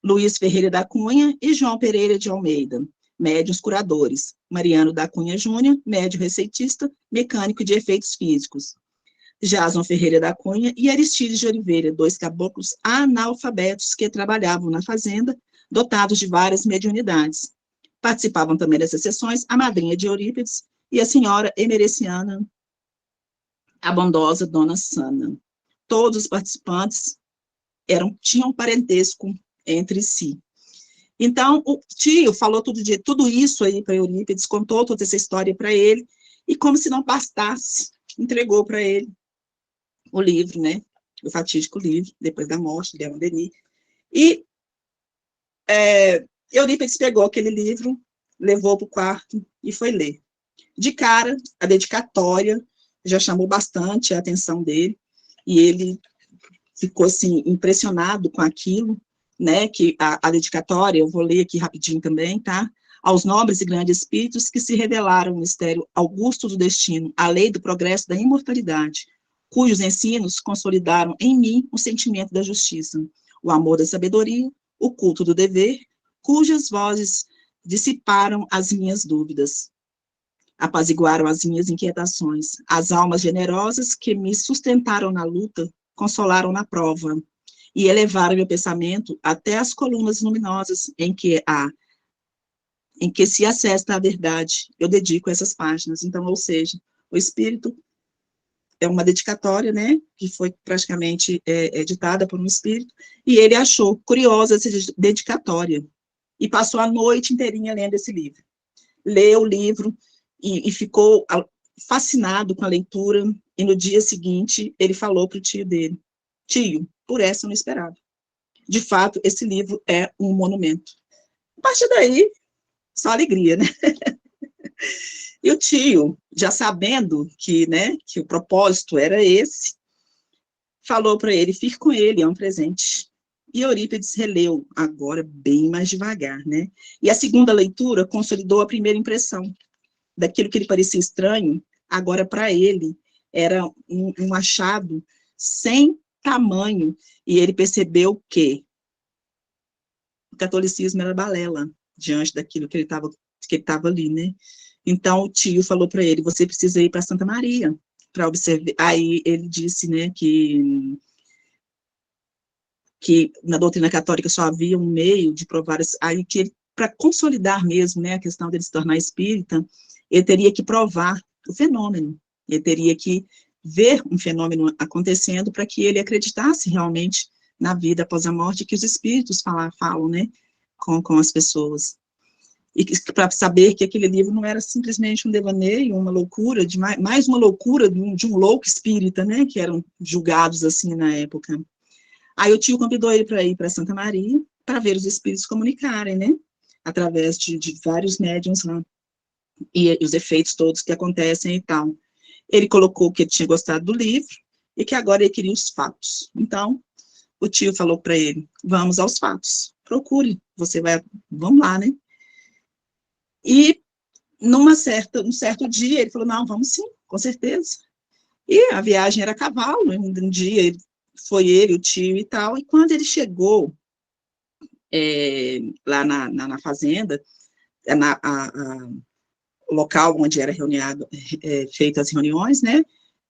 Luiz Ferreira da Cunha e João Pereira de Almeida, médiuns curadores. Mariano da Cunha Júnior, médium receitista, mecânico de efeitos físicos. Jason Ferreira da Cunha e Aristides de Oliveira, 2 caboclos analfabetos que trabalhavam na fazenda, dotados de várias mediunidades. Participavam também dessas sessões a madrinha de Eurípides e a senhora emereciana, a bondosa Dona Sana. Todos os participantes tinham parentesco entre si. Então, o tio falou tudo isso aí para Eurípides, contou toda essa história para ele, e como se não bastasse, entregou para ele o livro, né, o fatídico livro, depois da morte de Leon Denis, e Eurípides pegou aquele livro, levou para o quarto e foi ler. De cara, a dedicatória já chamou bastante a atenção dele, e ele ficou, assim, impressionado com aquilo, né, que a dedicatória, eu vou ler aqui rapidinho também, tá? Aos nobres e grandes espíritos que se revelaram o mistério augusto do destino, a lei do progresso da imortalidade, cujos ensinos consolidaram em mim o sentimento da justiça, o amor da sabedoria, o culto do dever, cujas vozes dissiparam as minhas dúvidas, apaziguaram as minhas inquietações. As almas generosas que me sustentaram na luta, consolaram na prova, e elevaram meu pensamento até as colunas luminosas em que se acessa a verdade. Eu dedico essas páginas. Então, ou seja, o Espírito é uma dedicatória, né, que foi praticamente editada por um espírito, e ele achou curiosa essa dedicatória, e passou a noite inteirinha lendo esse livro. Leu o livro e ficou fascinado com a leitura, e no dia seguinte ele falou para o tio dele: tio, por essa eu não esperava. De fato, esse livro é um monumento. A partir daí, só alegria, né? E o tio, já sabendo que o propósito era esse, falou para ele: fique com ele, é um presente. E Eurípides releu, agora bem mais devagar, né? E a segunda leitura consolidou a primeira impressão. Daquilo que lhe parecia estranho, agora para ele era um achado sem tamanho, e ele percebeu que o catolicismo era balela diante daquilo que ele estava ali, né? Então o tio falou para ele: você precisa ir para Santa Maria para observar. Aí ele disse, né, que na doutrina católica só havia um meio de provar, aí que para consolidar mesmo, né, a questão dele se tornar espírita, ele teria que provar o fenômeno, ele teria que ver um fenômeno acontecendo para que ele acreditasse realmente na vida após a morte, que os espíritos falam, né, com as pessoas. E para saber que aquele livro não era simplesmente um devaneio, uma loucura, mais uma loucura de um louco espírita, né, que eram julgados assim na época. Aí o tio convidou ele para ir para Santa Maria, para ver os espíritos comunicarem, né, através de vários médiuns lá, e os efeitos todos que acontecem e tal. Ele colocou que ele tinha gostado do livro, e que agora ele queria os fatos. Então, o tio falou para ele: vamos aos fatos, procure, vamos lá, né. E num certo dia, ele falou: não, vamos sim, com certeza. E a viagem era a cavalo, um dia foi ele, o tio e tal, e quando ele chegou lá na fazenda, o local onde era feitas as reuniões, né,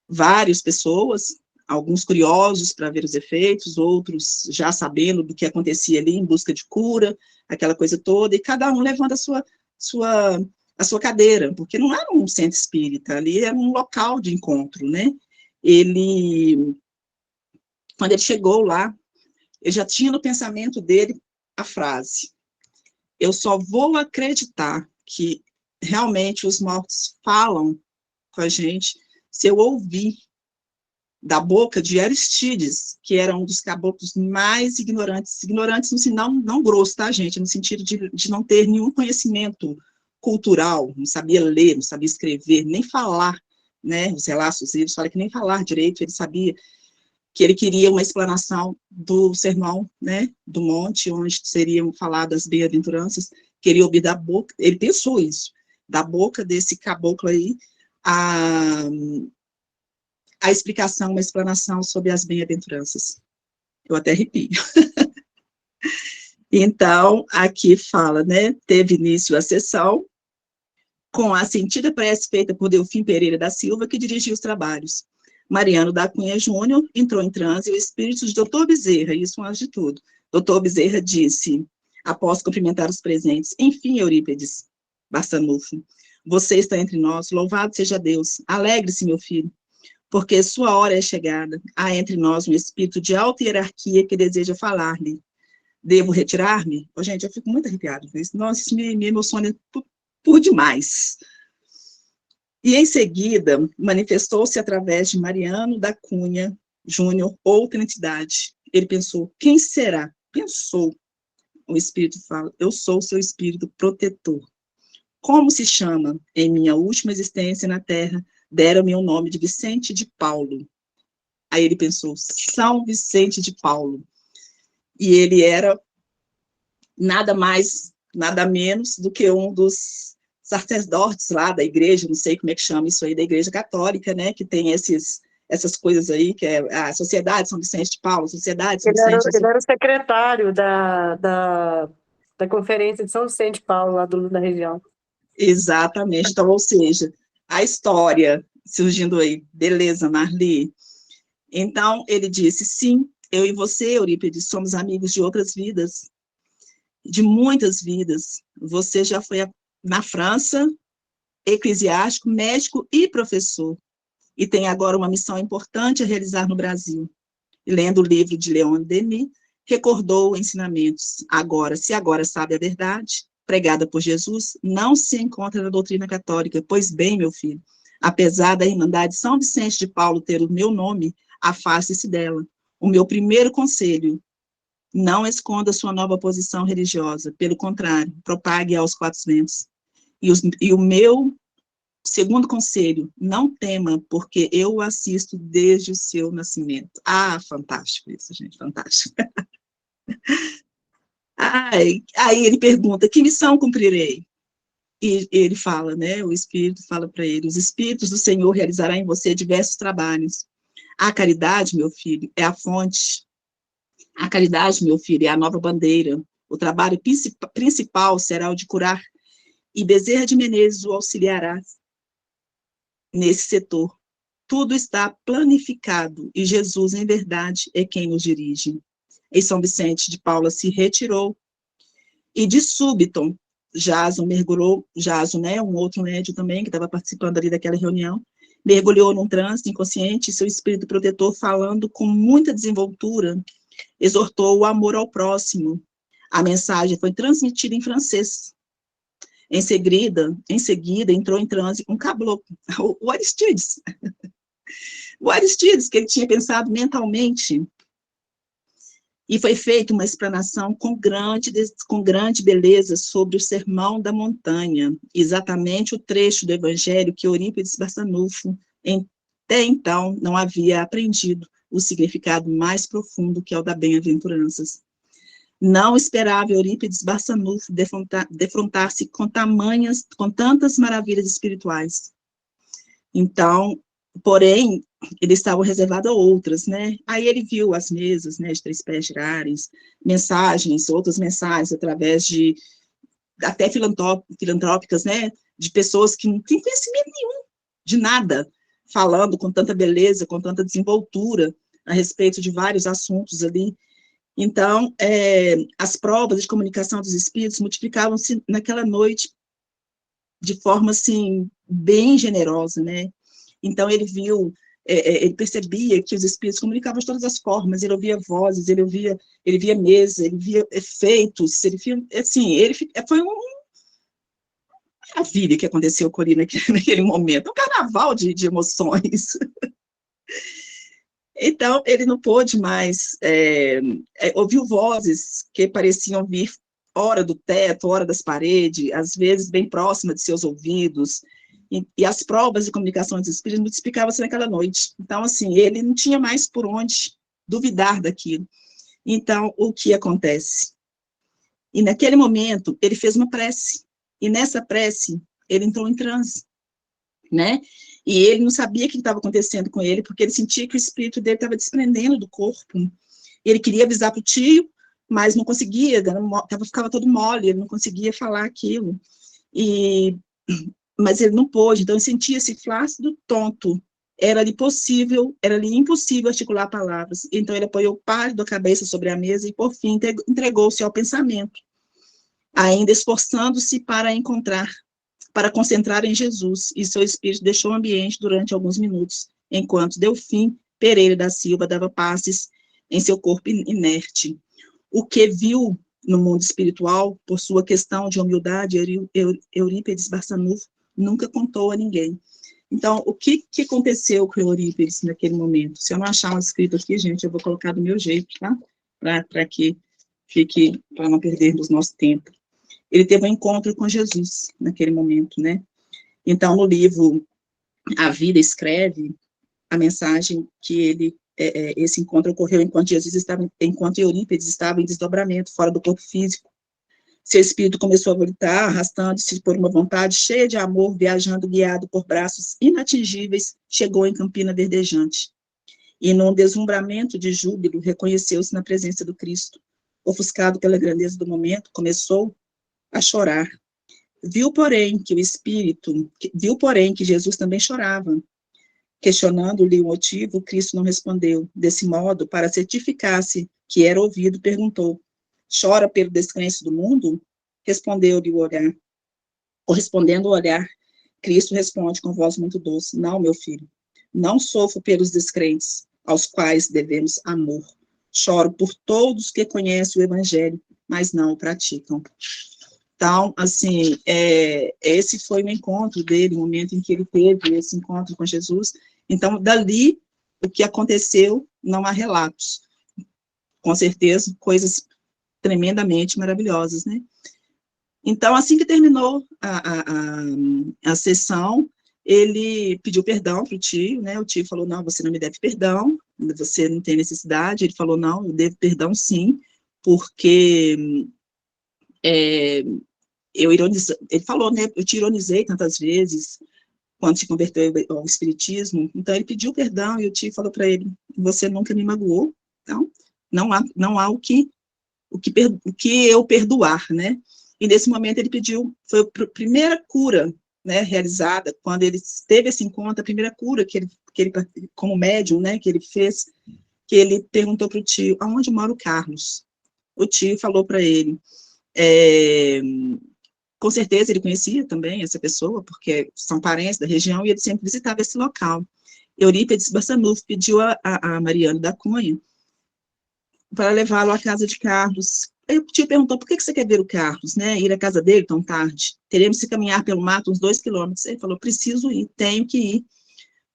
várias pessoas, alguns curiosos para ver os efeitos, outros já sabendo do que acontecia ali, em busca de cura, aquela coisa toda, e cada um levando a sua cadeira, porque não era um centro espírita, ali era um local de encontro, né. Quando ele chegou lá, ele já tinha no pensamento dele a frase: eu só vou acreditar que realmente os mortos falam com a gente se eu ouvir da boca de Aristides, que era um dos caboclos mais ignorantes não grosso, tá, gente, no sentido de não ter nenhum conhecimento cultural, não sabia ler, não sabia escrever, nem falar, né, os relatos dos livros falam que nem falar direito, ele sabia que ele queria uma explanação do sermão, né, do monte, onde seriam faladas as bem-aventuranças, queria ouvir da boca, ele pensou isso, da boca desse caboclo aí, a explicação, uma explanação sobre as bem-aventuranças. Eu até arrepio. Então, aqui fala, né, teve início a sessão, com a sentida prece feita por Delfim Pereira da Silva, que dirigiu os trabalhos. Mariano da Cunha Júnior entrou em transe e o espírito de Dr. Bezerra, isso antes de tudo. Dr. Bezerra disse, após cumprimentar os presentes: enfim, Eurípides Barçanufo, você está entre nós, louvado seja Deus, alegre-se, meu filho, porque sua hora é chegada. Há entre nós um espírito de alta hierarquia que deseja falar-lhe. Devo retirar-me? Oh, gente, eu fico muito arrepiada com isso. Nossa, isso me emociona por demais. E, em seguida, manifestou-se através de Mariano da Cunha Júnior outra entidade. Ele pensou: quem será? Pensou. O espírito fala: eu sou seu espírito protetor. Como se chama? Em minha última existência na Terra, deram-me o nome de Vicente de Paulo. Aí ele pensou: São Vicente de Paulo. E ele era nada mais, nada menos do que um dos sacerdotes lá da igreja, não sei como é que chama isso aí, da igreja católica, né, que tem esses essas coisas aí, que é a Sociedade São Vicente de Paulo, Sociedade São Vicente... Ele era o secretário da Conferência de São Vicente de Paulo, lá da região. Exatamente. Então, ou seja, a história surgindo aí, beleza, Marli. Então, ele disse, sim, eu e você, Eurípides, somos amigos de outras vidas, de muitas vidas. Você já foi na França, eclesiástico, médico e professor, e tem agora uma missão importante a realizar no Brasil. E lendo o livro de Leon Denis, recordou ensinamentos. Agora, se agora sabe a verdade, pregada por Jesus, não se encontra na doutrina católica. Pois bem, meu filho, apesar da Irmandade São Vicente de Paulo ter o meu nome, afaste-se dela. O meu primeiro conselho, não esconda sua nova posição religiosa, pelo contrário, propague aos quatro ventos. E o meu segundo conselho, não tema, porque eu o assisto desde o seu nascimento. Ah, fantástico isso, gente, fantástico. Aí ele pergunta, que missão cumprirei? E ele fala, né, o Espírito fala para ele, os Espíritos do Senhor realizarão em você diversos trabalhos. A caridade, meu filho, é a fonte. A caridade, meu filho, é a nova bandeira. O trabalho principal será o de curar, e Bezerra de Menezes o auxiliará nesse setor. Tudo está planificado, e Jesus, em verdade, é quem nos dirige. E São Vicente de Paula se retirou, e de súbito, Jason mergulhou, né, um outro médium também, que estava participando ali daquela reunião, mergulhou num transe inconsciente, seu espírito protetor, falando com muita desenvoltura, exortou o amor ao próximo. A mensagem foi transmitida em francês. Em seguida, entrou em transe um caboclo, o Aristides. O Aristides, que ele tinha pensado mentalmente, e foi feita uma explanação com grande beleza sobre o Sermão da Montanha, exatamente o trecho do Evangelho que Eurípides Barçanufo, até então, não havia aprendido o significado mais profundo, que é o da bem-aventuranças. Não esperava Eurípides Barçanufo defrontar-se com tantas maravilhas espirituais. Então, porém, eles estavam reservados a outras, né? Aí ele viu as mesas, né, de 3 pés girarem, mensagens, outras mensagens através de, até filantrópicas, né, de pessoas que não têm conhecimento nenhum de nada, falando com tanta beleza, com tanta desenvoltura a respeito de vários assuntos ali. Então, as provas de comunicação dos espíritos multiplicavam-se naquela noite de forma, assim, bem generosa, né? Então, ele viu, ele percebia que os espíritos comunicavam de todas as formas, ele ouvia vozes, ele via mesa, ele via efeitos, ele via, assim, foi uma maravilha que aconteceu com ele naquele momento, um carnaval de emoções. Então, ele não pôde mais, ouviu vozes que pareciam vir ora do teto, ora das paredes, às vezes bem próxima de seus ouvidos, e as provas de comunicação dos espíritos multiplicavam-se naquela noite. Então, assim, ele não tinha mais por onde duvidar daquilo. Então, o que acontece? E naquele momento, ele fez uma prece, e nessa prece, ele entrou em transe, né? E ele não sabia o que estava acontecendo com ele, porque ele sentia que o espírito dele estava desprendendo do corpo. Ele queria avisar para o tio, mas não conseguia, ficava todo mole, ele não conseguia falar aquilo. Mas ele não pôde, então ele sentia-se flácido, tonto. Era-lhe impossível articular palavras. Então ele apoiou pálido a cabeça sobre a mesa e, por fim, entregou-se ao pensamento, ainda esforçando-se para concentrar em Jesus, e seu espírito deixou o ambiente durante alguns minutos, enquanto Delfim Pereira da Silva dava passes em seu corpo inerte. O que viu no mundo espiritual, por sua questão de humildade, Eurípides Barçanufo nunca contou a ninguém. Então, o que aconteceu com Eurípides naquele momento? Se eu não achar um escrito aqui, gente, eu vou colocar do meu jeito, tá? Para que fique, para não perdermos nosso tempo. Ele teve um encontro com Jesus naquele momento, né? Então, no livro A Vida Escreve, a mensagem que esse encontro ocorreu enquanto Eurípides estava em desdobramento, fora do corpo físico. Seu espírito começou a voltar, arrastando-se por uma vontade cheia de amor, viajando guiado por braços inatingíveis, chegou em Campina Verdejante. e num deslumbramento de júbilo reconheceu-se na presença do Cristo. Ofuscado pela grandeza do momento, começou a chorar. Viu, porém, que Jesus também chorava. Questionando-lhe o motivo, Cristo não respondeu. Desse modo, para certificar-se que era ouvido, perguntou: chora pelo descrenço do mundo? Respondeu-lhe o olhar. Correspondendo ao olhar, Cristo responde com voz muito doce: não, meu filho, não sofro pelos descrentes, aos quais devemos amor. Choro por todos que conhecem o Evangelho, mas não o praticam. Então, assim, esse foi o encontro dele, o momento em que ele teve esse encontro com Jesus. Então, dali, o que aconteceu, não há relatos. Com certeza, coisas tremendamente maravilhosas, né? Então, assim que terminou a sessão, ele pediu perdão para o tio, né? O tio falou: não, você não me deve perdão, você não tem necessidade. Ele falou: não, eu devo perdão sim, porque ele falou, né? Eu te ironizei tantas vezes quando se converteu ao espiritismo. Então, ele pediu perdão e o tio falou para ele: você nunca me magoou, então não há o que eu perdoar, né? E nesse momento ele pediu, foi a primeira cura, né, realizada, quando ele teve esse encontro, a primeira cura que ele como médium, né, que ele fez, que ele perguntou para o tio: aonde mora o Carlos? O tio falou para ele, com certeza ele conhecia também essa pessoa, porque são parentes da região, e ele sempre visitava esse local. Eurípides Barçanufo pediu a Mariana da Cunha para levá-lo à casa de Carlos. Aí o tio perguntou: por que você quer ver o Carlos, né? Ir à casa dele tão tarde? Teremos que caminhar pelo mato uns 2 quilômetros. Ele falou: preciso ir, tenho que ir,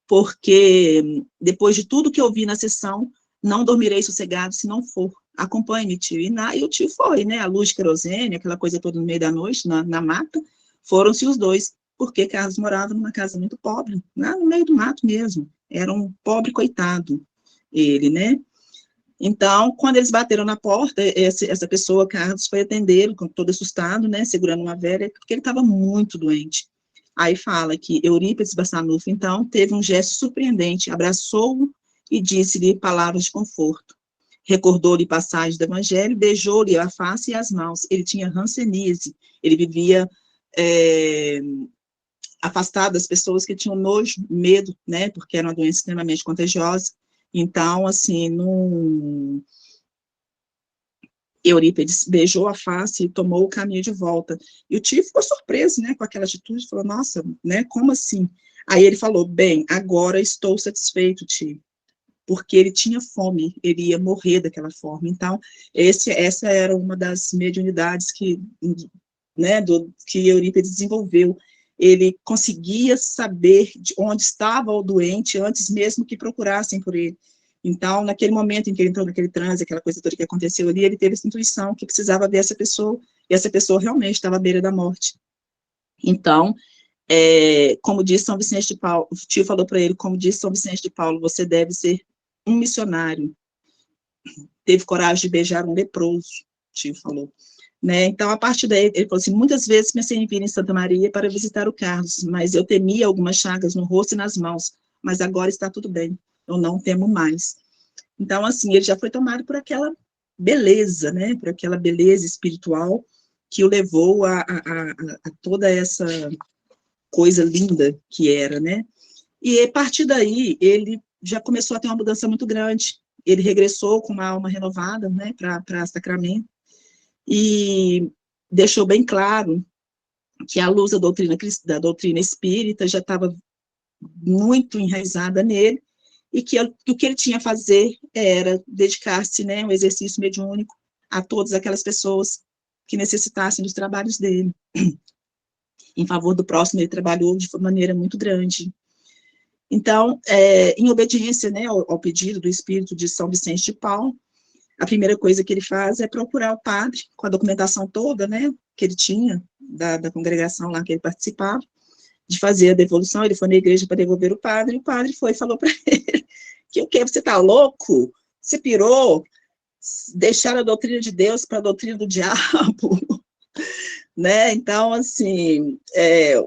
porque depois de tudo que eu vi na sessão, não dormirei sossegado se não for. Acompanhe-me, tio. E o tio foi, né? A luz de querosene, aquela coisa toda no meio da noite, na mata, foram-se os dois, porque Carlos morava numa casa muito pobre, lá no meio do mato mesmo. Era um pobre coitado, ele, né? Então, quando eles bateram na porta, essa pessoa, Carlos, foi atendê-lo, todo assustado, né, segurando uma velha, porque ele estava muito doente. Aí fala que Eurípides Barçanufo, então, teve um gesto surpreendente, abraçou-o e disse-lhe palavras de conforto. Recordou-lhe passagens do Evangelho, beijou-lhe a face e as mãos. Ele tinha hanseníase, ele vivia afastado das pessoas que tinham nojo, medo, né, porque era uma doença extremamente contagiosa. Então, assim, Eurípides beijou a face e tomou o caminho de volta. E o tio ficou surpreso, né, com aquela atitude, falou: nossa, né, como assim? Aí ele falou: bem, agora estou satisfeito, tio, porque ele tinha fome, ele ia morrer daquela forma. Então, essa era uma das mediunidades que, né, que Eurípides desenvolveu. Ele conseguia saber de onde estava o doente antes mesmo que procurassem por ele. Então, naquele momento em que ele entrou naquele transe, aquela coisa toda que aconteceu ali, ele teve essa intuição que precisava ver essa pessoa, e essa pessoa realmente estava à beira da morte. Então, como disse São Vicente de Paulo, o tio falou para ele: como disse São Vicente de Paulo, você deve ser um missionário. Teve coragem de beijar um leproso, o tio falou. Né? Então, a partir daí, ele falou assim: muitas vezes pensei em vir em Santa Maria para visitar o Carlos, mas eu temia algumas chagas no rosto e nas mãos, mas agora está tudo bem, eu não temo mais. Então, assim, ele já foi tomado por aquela beleza, né, por aquela beleza espiritual que o levou a toda essa coisa linda que era, né? E a partir daí, ele já começou a ter uma mudança muito grande. Ele regressou com uma alma renovada, né, para Sacramento, e deixou bem claro que a luz da doutrina espírita já estava muito enraizada nele, e que o que ele tinha a fazer era dedicar-se, né, ao exercício mediúnico a todas aquelas pessoas que necessitassem dos trabalhos dele. Em favor do próximo, ele trabalhou de maneira muito grande. Então, em obediência, né, ao pedido do espírito de São Vicente de Paulo, a primeira coisa que ele faz é procurar o padre, com a documentação toda, né, que ele tinha, da congregação lá que ele participava, de fazer a devolução. Ele foi na igreja para devolver o padre, e o padre foi e falou para ele que o quê? Você está louco? Você pirou? Deixar a doutrina de Deus para a doutrina do diabo? Né? Então, assim,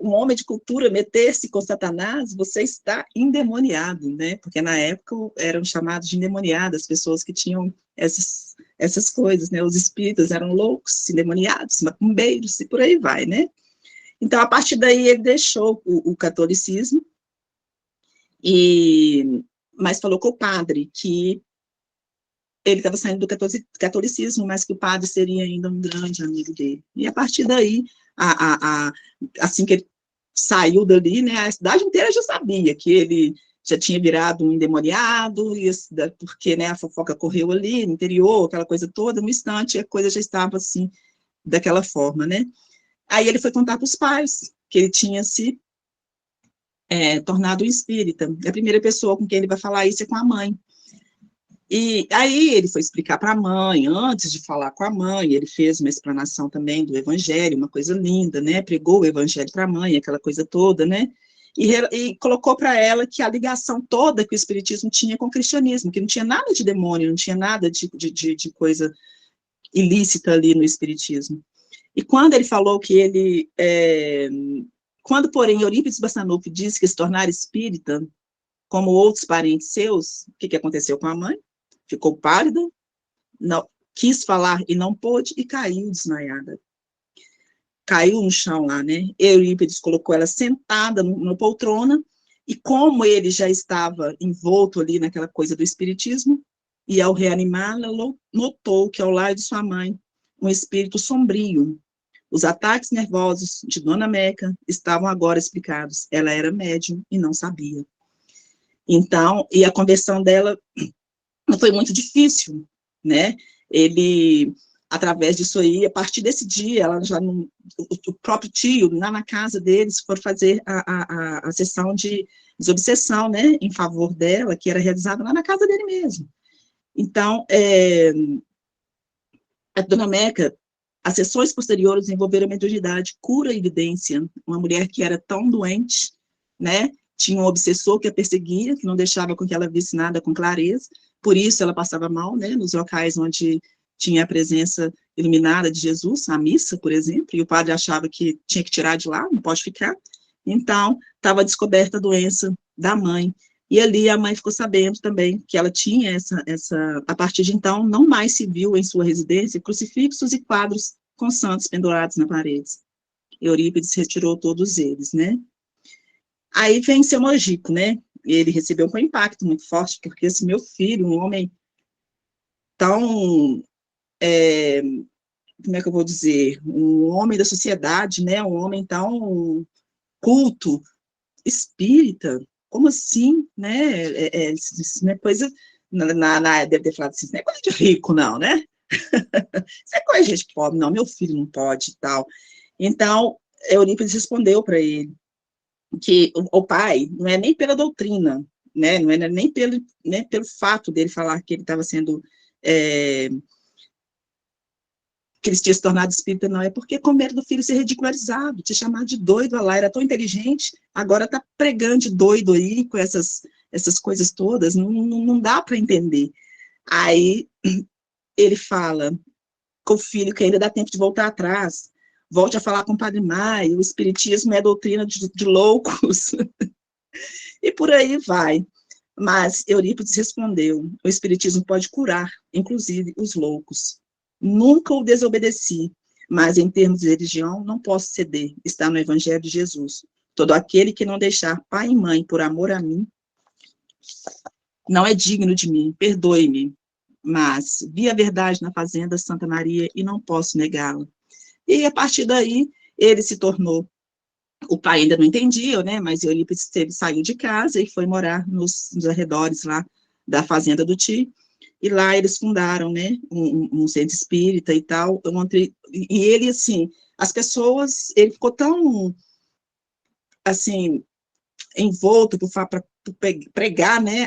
um homem de cultura meter-se com Satanás, você está endemoniado, né? Porque na época eram chamados de endemoniadas, as pessoas que tinham essas coisas, né? Os espíritas eram loucos, endemoniados, macumbeiros, e por aí vai, né? Então, a partir daí, ele deixou o catolicismo, mas falou com o padre que ele estava saindo do catolicismo, mas que o padre seria ainda um grande amigo dele. E a partir daí, assim que ele saiu dali, né, a cidade inteira já sabia que ele já tinha virado um endemoniado, porque, né, a fofoca correu ali no interior, aquela coisa toda, no instante a coisa já estava assim, daquela forma, né. Aí ele foi contar para os pais que ele tinha se tornado um espírita. A primeira pessoa com quem ele vai falar isso é com a mãe. E aí ele foi explicar para a mãe, antes de falar com a mãe, ele fez uma explanação também do evangelho, uma coisa linda, né, pregou o evangelho para a mãe, aquela coisa toda, né, e colocou para ela que a ligação toda que o espiritismo tinha com o cristianismo, que não tinha nada de demônio, não tinha nada de coisa ilícita ali no espiritismo. E quando ele falou que ele, quando, porém, Eurípides Barçanufo disse que se tornar espírita, como outros parentes seus, o que aconteceu com a mãe? Ficou pálida, não, quis falar e não pôde, e caiu desmaiada. Caiu no chão lá, né? Eurípides colocou ela sentada numa poltrona, e como ele já estava envolto ali naquela coisa do espiritismo, e ao reanimá-la, notou que ao lado de sua mãe, um espírito sombrio. Os ataques nervosos de Dona Meca estavam agora explicados. Ela era médium e não sabia. Então, e a conversão dela não foi muito difícil, né? Ele, através disso aí, a partir desse dia, ela já não, o próprio tio, lá na casa deles, for fazer a sessão de desobsessão, né, em favor dela, que era realizada lá na casa dele mesmo. Então, a Dona Meca, as sessões posteriores envolveram mediunidade, cura e evidência. Uma mulher que era tão doente, né, tinha um obsessor que a perseguia, que não deixava com que ela visse nada com clareza, por isso ela passava mal, né, nos locais onde tinha a presença iluminada de Jesus, a missa, por exemplo, e o padre achava que tinha que tirar de lá, não pode ficar. Então, estava descoberta a doença da mãe, e ali a mãe ficou sabendo também que ela tinha a partir de então, não mais se viu em sua residência crucifixos e quadros com santos pendurados na parede. Eurípides retirou todos eles, né? Aí vem seu Mojico, né? Ele recebeu um impacto muito forte, porque esse meu filho, um homem tão, como é que eu vou dizer, um homem da sociedade, né? Um homem tão culto, espírita, como assim, né? Isso não é coisa, deve ter falado assim, isso não é coisa de rico, não, né? Isso é coisa de gente pobre, não, meu filho não pode e tal. Então, Eurípides respondeu para ele que o pai não é nem pela doutrina, né? Não é nem pelo fato dele falar que ele estava sendo que ele tinha se tornado espírita, não, é porque com medo do filho ser ridicularizado, te chamar de doido, olha lá, era tão inteligente, agora está pregando de doido aí, com essas coisas todas, não dá para entender. Aí ele fala com o filho que ainda dá tempo de voltar atrás, volte a falar com o Padre Maio, o espiritismo é doutrina de loucos, e por aí vai. Mas Eurípides respondeu, o espiritismo pode curar, inclusive os loucos. Nunca o desobedeci, mas em termos de religião não posso ceder, está no Evangelho de Jesus. Todo aquele que não deixar pai e mãe por amor a mim, não é digno de mim, perdoe-me, mas vi a verdade na fazenda Santa Maria e não posso negá-la. E a partir daí, ele se tornou, o pai ainda não entendia, né, mas Eurípides saiu de casa e foi morar nos arredores lá da fazenda do tio, e lá eles fundaram, né, um centro espírita e tal, e ele, assim, as pessoas, ele ficou tão, assim, envolto para pregar, né,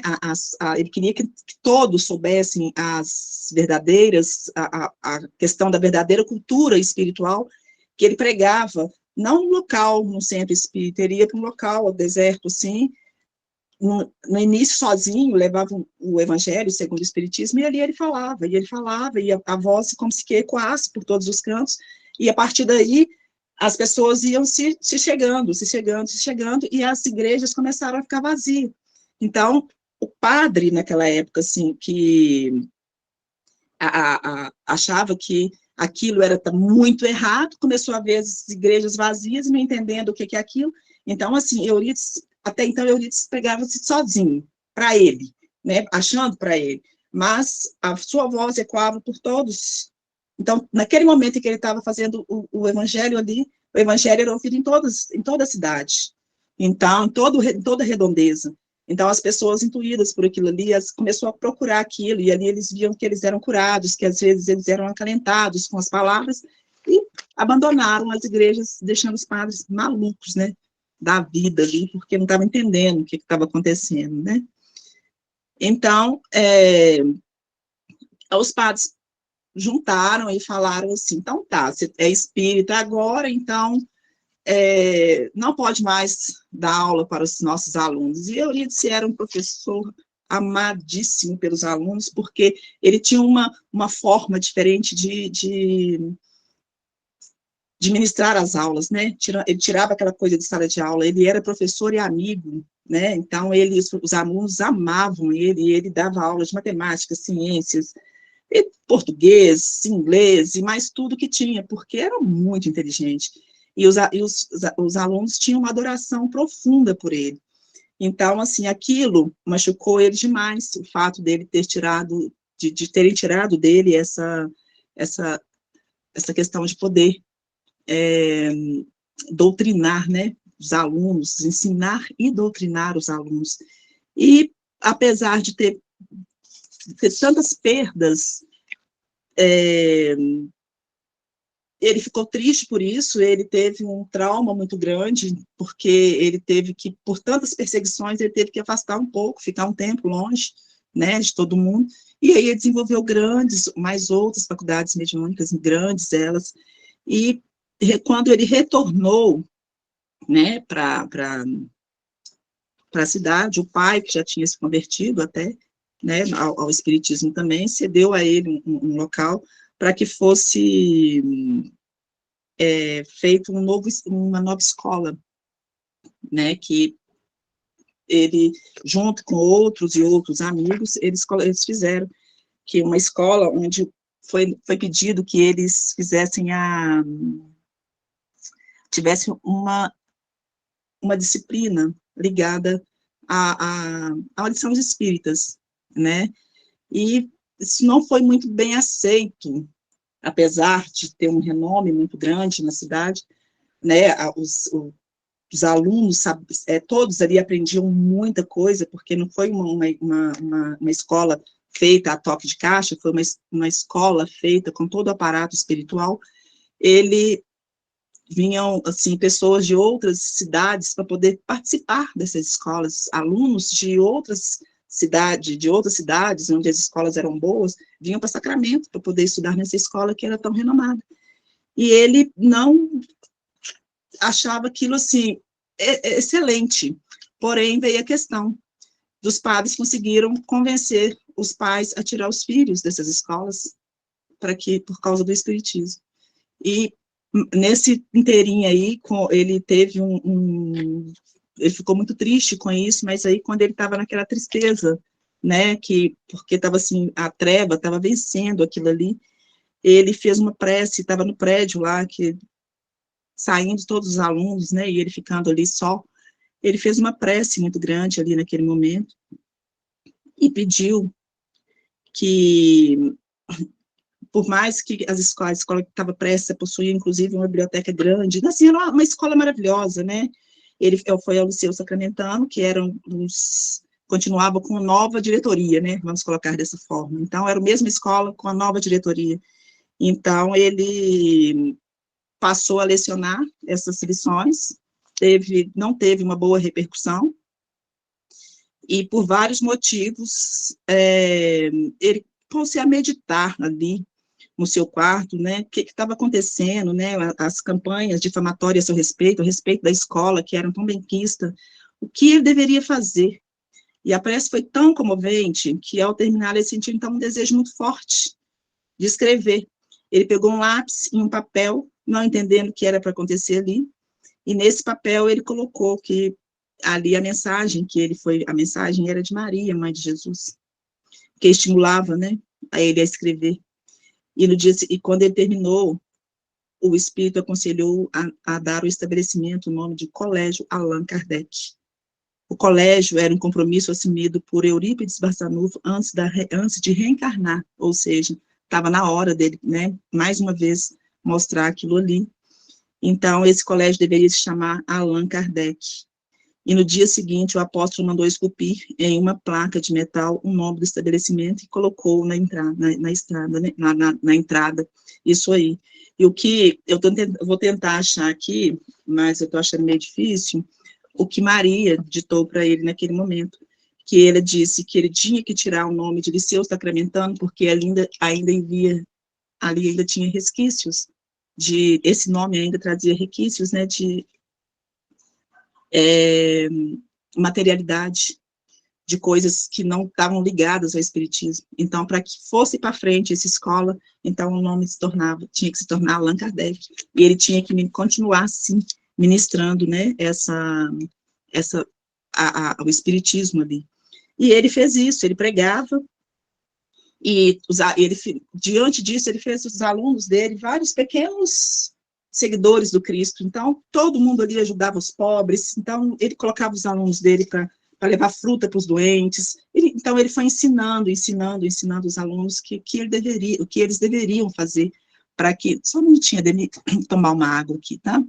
ele queria que todos soubessem as verdadeiras, a questão da verdadeira cultura espiritual, que ele pregava, não no local, no centro espírita, ele ia para um local, ao deserto, assim, no início sozinho, levava o evangelho segundo o espiritismo, e ali ele falava, e a voz como se que ecoasse por todos os cantos, E a partir daí, as pessoas iam se chegando, e as igrejas começaram a ficar vazias. Então, o padre, naquela época, assim, que achava que aquilo era muito errado, começou a ver as igrejas vazias, não entendendo o que é aquilo. Então, assim, até então, Eurípides pegava-se sozinho, para ele, né, achando para ele, mas a sua voz ecoava por todos. Então, naquele momento em que ele estava fazendo o evangelho ali, o evangelho era ouvido em toda a cidade, então, em toda a redondeza. Então, as pessoas intuídas por aquilo ali, começou a procurar aquilo, e ali eles viam que eles eram curados, que às vezes eles eram acalentados com as palavras, e abandonaram as igrejas, deixando os padres malucos, né, da vida ali, porque não estavam entendendo o que estava acontecendo, né. Então, os padres juntaram e falaram assim, então tá, você é espírita agora, então não pode mais dar aula para os nossos alunos. E Eurípides era um professor amadíssimo pelos alunos, porque ele tinha uma forma diferente de ministrar as aulas, né? Ele tirava aquela coisa de sala de aula, ele era professor e amigo, né? Então, os alunos amavam ele dava aulas de matemática, ciências, e português, inglês, e mais tudo que tinha, porque era muito inteligente. E os alunos tinham uma adoração profunda por ele. Então, assim, aquilo machucou ele demais, o fato dele ter tirado, de terem tirado dele essa questão de poder doutrinar, né, os alunos, ensinar e doutrinar os alunos. E, apesar de ter tantas perdas, ele ficou triste por isso, ele teve um trauma muito grande, porque ele teve que, por tantas perseguições, ele teve que afastar um pouco, ficar um tempo longe, né, de todo mundo, e aí ele desenvolveu mais outras faculdades mediúnicas, grandes elas, e quando ele retornou, né, para a cidade, o pai, que já tinha se convertido até, né, ao espiritismo também, cedeu a ele um local para que fosse feito uma nova escola, né, que ele, junto com outros amigos, eles fizeram que uma escola onde foi pedido que eles tivessem uma disciplina ligada à lição dos espíritas, né, e isso não foi muito bem aceito, apesar de ter um renome muito grande na cidade, né, os alunos, todos ali aprendiam muita coisa, porque não foi uma escola feita a toque de caixa, foi uma escola feita com todo o aparato espiritual. Vinham, assim, pessoas de outras cidades para poder participar dessas escolas, alunos de outras cidades, onde as escolas eram boas, vinham para Sacramento para poder estudar nessa escola que era tão renomada. E ele não achava aquilo, assim, excelente, porém veio a questão dos padres conseguiram convencer os pais a tirar os filhos dessas escolas por causa do espiritismo. E nesse inteirinho aí, ele teve ele ficou muito triste com isso, mas aí quando ele estava naquela tristeza, né, porque estava assim, a treva estava vencendo aquilo ali, ele fez uma prece, estava no prédio lá, saindo todos os alunos, né, e ele ficando ali só, ele fez uma prece muito grande ali naquele momento, e pediu que, por mais que a escola que estava prestes a possuir, inclusive, uma biblioteca grande, assim, era uma escola maravilhosa, né, ele foi ao Liceu Sacramentano, que continuava com nova diretoria, né, vamos colocar dessa forma, então, era a mesma escola com a nova diretoria, então, ele passou a lecionar essas lições, não teve uma boa repercussão, e por vários motivos, ele começou a meditar ali no seu quarto, né, o que estava acontecendo, né, as campanhas difamatórias a respeito da escola, que eram tão benquistas, o que ele deveria fazer. E a prece foi tão comovente, que ao terminar ele sentiu, então, um desejo muito forte de escrever. Ele pegou um lápis e um papel, não entendendo o que era para acontecer ali, e nesse papel ele colocou que ali a mensagem a mensagem era de Maria, mãe de Jesus, que estimulava, né, a ele a escrever. E quando ele terminou, o Espírito aconselhou a dar o estabelecimento, o nome de Colégio Allan Kardec. O colégio era um compromisso assumido por Eurípides Barçanufo antes de reencarnar, ou seja, estava na hora dele, né, mais uma vez, mostrar aquilo ali. Então, esse colégio deveria se chamar Allan Kardec. E no dia seguinte, o apóstolo mandou esculpir em uma placa de metal o nome do estabelecimento e colocou na entrada, isso aí. E o que eu vou tentar achar aqui, mas eu estou achando meio difícil, o que Maria ditou para ele naquele momento, que ele disse que ele tinha que tirar o nome de Liceu Sacramentano, porque ali ainda tinha resquícios, esse nome ainda trazia resquícios, né, de materialidade, de coisas que não estavam ligadas ao espiritismo. Então, para que fosse para frente essa escola, então o nome tinha que se tornar Allan Kardec, e ele tinha que continuar, assim, ministrando, né, o espiritismo ali. E ele fez isso, ele pregava, e diante disso, ele fez os alunos dele, vários pequenos seguidores do Cristo. Então, todo mundo ali ajudava os pobres. Então, ele colocava os alunos dele para levar fruta para os doentes. Então, ele foi ensinando os alunos o que eles deveriam fazer para que... Só um minutinho, dele tomar uma água aqui, tá?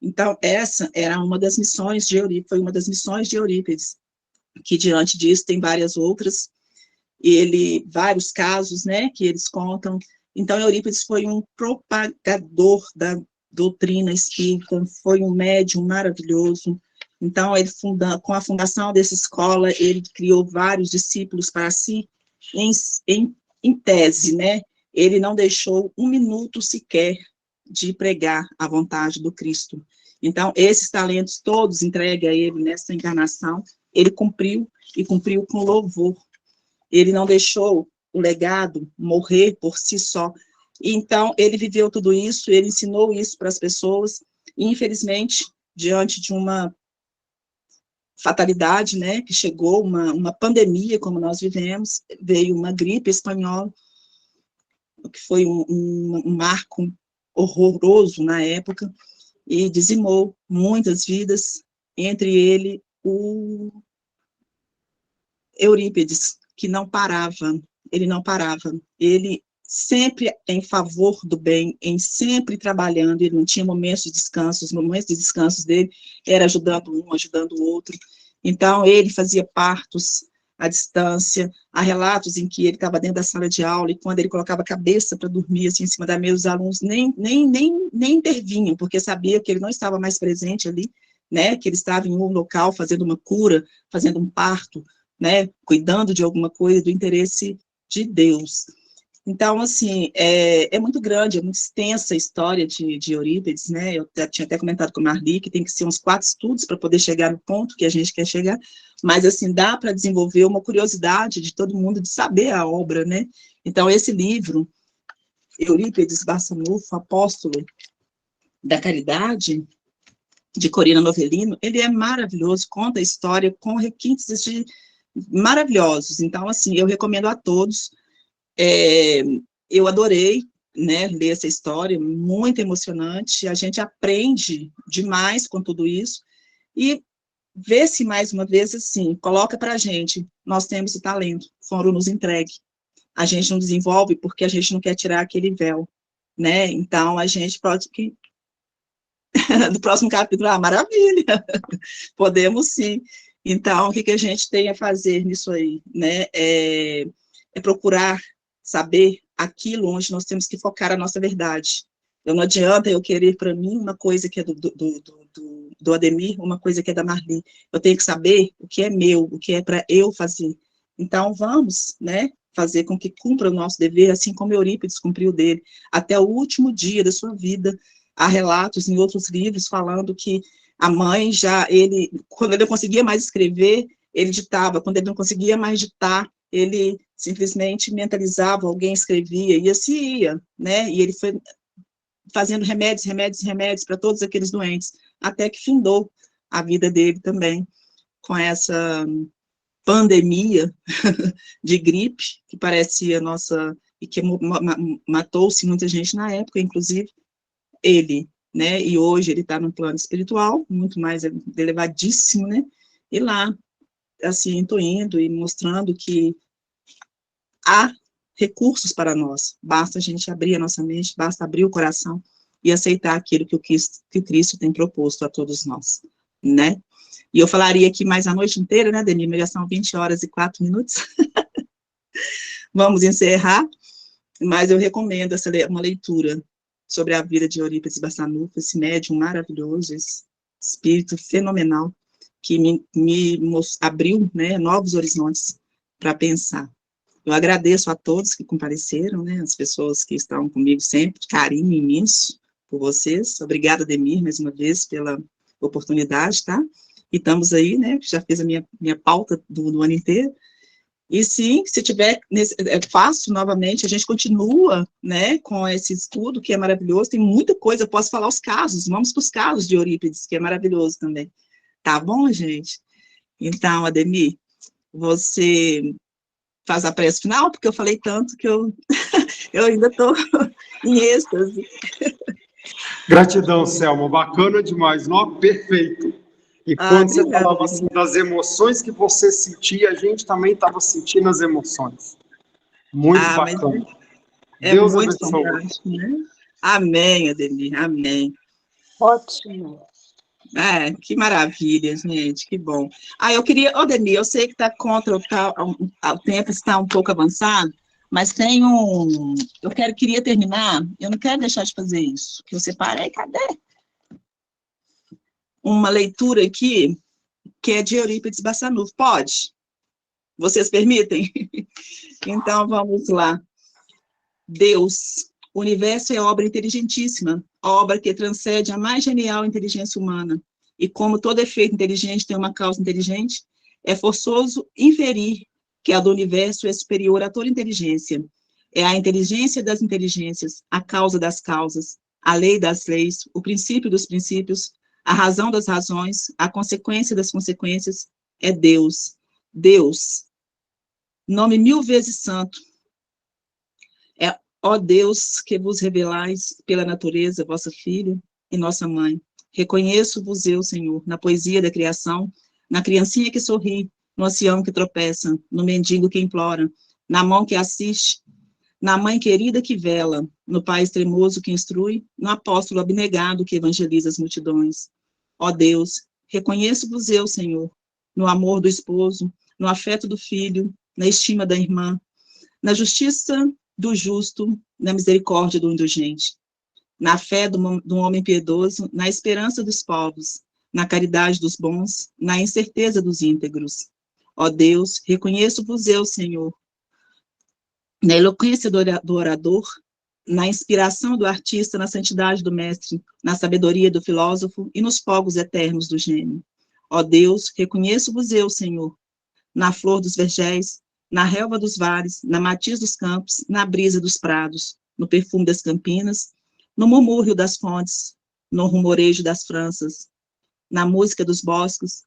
Então, essa era uma das missões de Eurípides, foi uma das missões de Eurípides, que diante disso tem várias outras, vários casos, né, que eles contam. Então, Eurípides foi um propagador da doutrina espírita, foi um médium maravilhoso. Então, com a fundação dessa escola, ele criou vários discípulos para si, em tese, né, ele não deixou um minuto sequer de pregar a vontade do Cristo. Então, esses talentos todos entregue a ele nessa encarnação, ele cumpriu, e cumpriu com louvor. Ele não deixou o legado morrer por si só. Então, ele viveu tudo isso, ele ensinou isso para as pessoas, e, infelizmente, diante de uma fatalidade, né, que chegou, uma pandemia, como nós vivemos, veio uma gripe espanhola, que foi um marco horroroso na época, e dizimou muitas vidas, entre ele o Eurípides, que não parava, ele sempre em favor do bem, sempre trabalhando, ele não tinha momentos de descanso, os momentos de descanso dele era ajudando um, ajudando o outro. Então, ele fazia partos à distância, há relatos em que ele estava dentro da sala de aula, e quando ele colocava a cabeça para dormir, assim, em cima da mesa, os alunos nem intervinham, porque sabia que ele não estava mais presente ali, né, que ele estava em um local fazendo uma cura, fazendo um parto, né, cuidando de alguma coisa do interesse de Deus. Então, assim, é muito grande, é muito extensa a história de Eurípides, né, eu tinha até comentado com a Marli, que tem que ser uns 4 estudos para poder chegar no ponto que a gente quer chegar, mas, assim, dá para desenvolver uma curiosidade de todo mundo de saber a obra, né. Então, esse livro, Eurípides Barçanufo, Apóstolo da Caridade, de Corina Novellino, ele é maravilhoso, conta a história com requintes maravilhosos. Então, assim, eu recomendo a todos. Eu adorei, né, ler essa história, muito emocionante, a gente aprende demais com tudo isso, e vê-se mais uma vez assim, coloca para a gente, nós temos o talento, foram nos entregue, a gente não desenvolve porque a gente não quer tirar aquele véu, né, então a gente pode que do próximo capítulo, maravilha, podemos sim. Então, o que a gente tem a fazer nisso aí, né, é procurar saber aquilo onde nós temos que focar a nossa verdade. Não adianta eu querer para mim uma coisa que é do Ademir, uma coisa que é da Marli. Eu tenho que saber o que é meu, o que é para eu fazer. Então, vamos, né, fazer com que cumpra o nosso dever, assim como Eurípides cumpriu dele, até o último dia da sua vida. Há relatos em outros livros falando que a mãe quando ele não conseguia mais escrever, ele ditava, quando ele não conseguia mais ditar, ele simplesmente mentalizava, alguém escrevia, e assim ia, né? E ele foi fazendo remédios para todos aqueles doentes, até que findou a vida dele também, com essa pandemia de gripe, que parecia nossa, e que matou-se muita gente na época, inclusive ele, né, e hoje ele está num plano espiritual, muito mais elevadíssimo, né, e lá, assim, estou indo e mostrando que há recursos para nós, basta a gente abrir a nossa mente, basta abrir o coração e aceitar aquilo que o Cristo tem proposto a todos nós, né. E eu falaria aqui mais a noite inteira, né, Denise, já são 20 horas e 4 minutos. Vamos encerrar, mas eu recomendo uma leitura sobre a vida de Eurípides Barçanufo, esse médium maravilhoso, esse espírito fenomenal, que me abriu, né, novos horizontes para pensar. Eu agradeço a todos que compareceram, né, as pessoas que estão comigo sempre, carinho imenso por vocês. Obrigada, Demir, mais uma vez, pela oportunidade, tá? E estamos aí, né, já fiz a minha pauta do ano inteiro. E sim, se tiver, faço novamente, a gente continua, né, com esse estudo, que é maravilhoso, tem muita coisa, eu posso falar os casos, vamos para os casos de Eurípides, que é maravilhoso também. Tá bom, gente? Então, Ademir, você faz a prece final, porque eu falei tanto que eu ainda estou em êxtase. Gratidão, Selma, bacana demais, não? Perfeito. E quando você falava assim das emoções que você sentia, a gente também estava sentindo as emoções. Muito bacana. Deus muito abençoe. Né? Amém, Ademir, amém. Ótimo. Que maravilha, gente, que bom. Eu queria, Ademir, eu sei que está contra o tempo, está um pouco avançado, mas tem queria terminar, eu não quero deixar de fazer isso, que eu separei, cadê? Uma leitura aqui, que é de Eurípides Barçanufo, pode? Vocês permitem? Então, vamos lá. Deus, o universo é obra inteligentíssima, obra que transcende a mais genial inteligência humana, e como todo efeito inteligente tem uma causa inteligente, é forçoso inferir que a do universo é superior a toda inteligência. É a inteligência das inteligências, a causa das causas, a lei das leis, o princípio dos princípios, a razão das razões, a consequência das consequências, é Deus. Deus, nome 1000 vezes santo, ó Deus, que vos revelais pela natureza, vossa filha e nossa mãe. Reconheço-vos eu, Senhor, na poesia da criação, na criancinha que sorri, no ancião que tropeça, no mendigo que implora, na mão que assiste, na mãe querida que vela, no pai extremoso que instrui, no apóstolo abnegado que evangeliza as multidões. Ó Deus, reconheço-vos eu, Senhor, no amor do esposo, no afeto do filho, na estima da irmã, na justiça do justo, na misericórdia do indulgente, na fé do homem piedoso, na esperança dos povos, na caridade dos bons, na incerteza dos íntegros. Ó Deus, reconheço-vos eu, Senhor, na eloquência do orador, na inspiração do artista, na santidade do mestre, na sabedoria do filósofo e nos fogos eternos do gênio. Ó Deus, reconheço-vos eu, Senhor, na flor dos vergéis, na relva dos vales, na matiz dos campos, na brisa dos prados, no perfume das campinas, no murmúrio das fontes, no rumorejo das franças, na música dos bosques,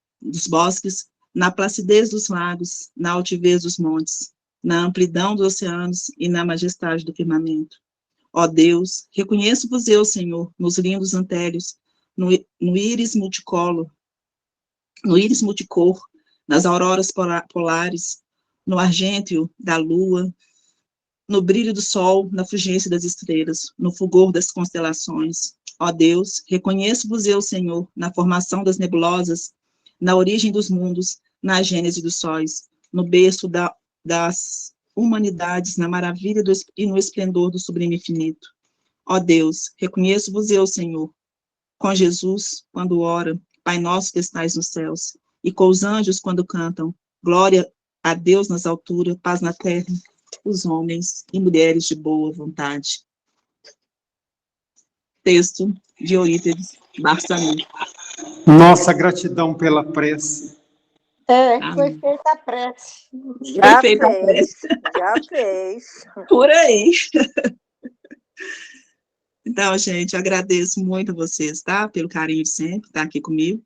na placidez dos lagos, na altivez dos montes, na amplidão dos oceanos e na majestade do firmamento. Ó Deus, reconheço-vos eu, Senhor, nos lindos antérios, no íris multicolo, no íris multicor, nas auroras polares, no argênteo da lua, no brilho do sol, na fulgência das estrelas, no fulgor das constelações. Ó Deus, reconheço-vos eu, Senhor, na formação das nebulosas, na origem dos mundos, na gênese dos sóis, no berço das humanidades, na maravilha e no esplendor do sublime infinito. Ó Deus, reconheço-vos eu, Senhor, com Jesus, quando ora, Pai nosso que estais nos céus, e com os anjos quando cantam, glória a Deus nas alturas, paz na terra, os homens e mulheres de boa vontade. Texto de Eurípides Barçanufo. Nossa gratidão pela prece, Foi feita a prece. Foi feita a prece. Já fez. Por aí. Então, gente, agradeço muito a vocês, tá? Pelo carinho de sempre, estar aqui comigo.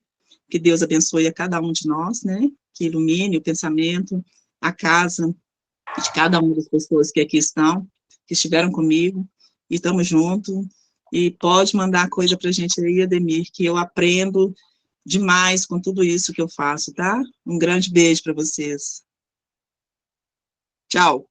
Que Deus abençoe a cada um de nós, né? Que ilumine o pensamento, a casa de cada uma das pessoas que aqui estão, que estiveram comigo, e estamos juntos. E pode mandar coisa para a gente aí, Ademir, que eu aprendo demais com tudo isso que eu faço, tá? Um grande beijo para vocês. Tchau.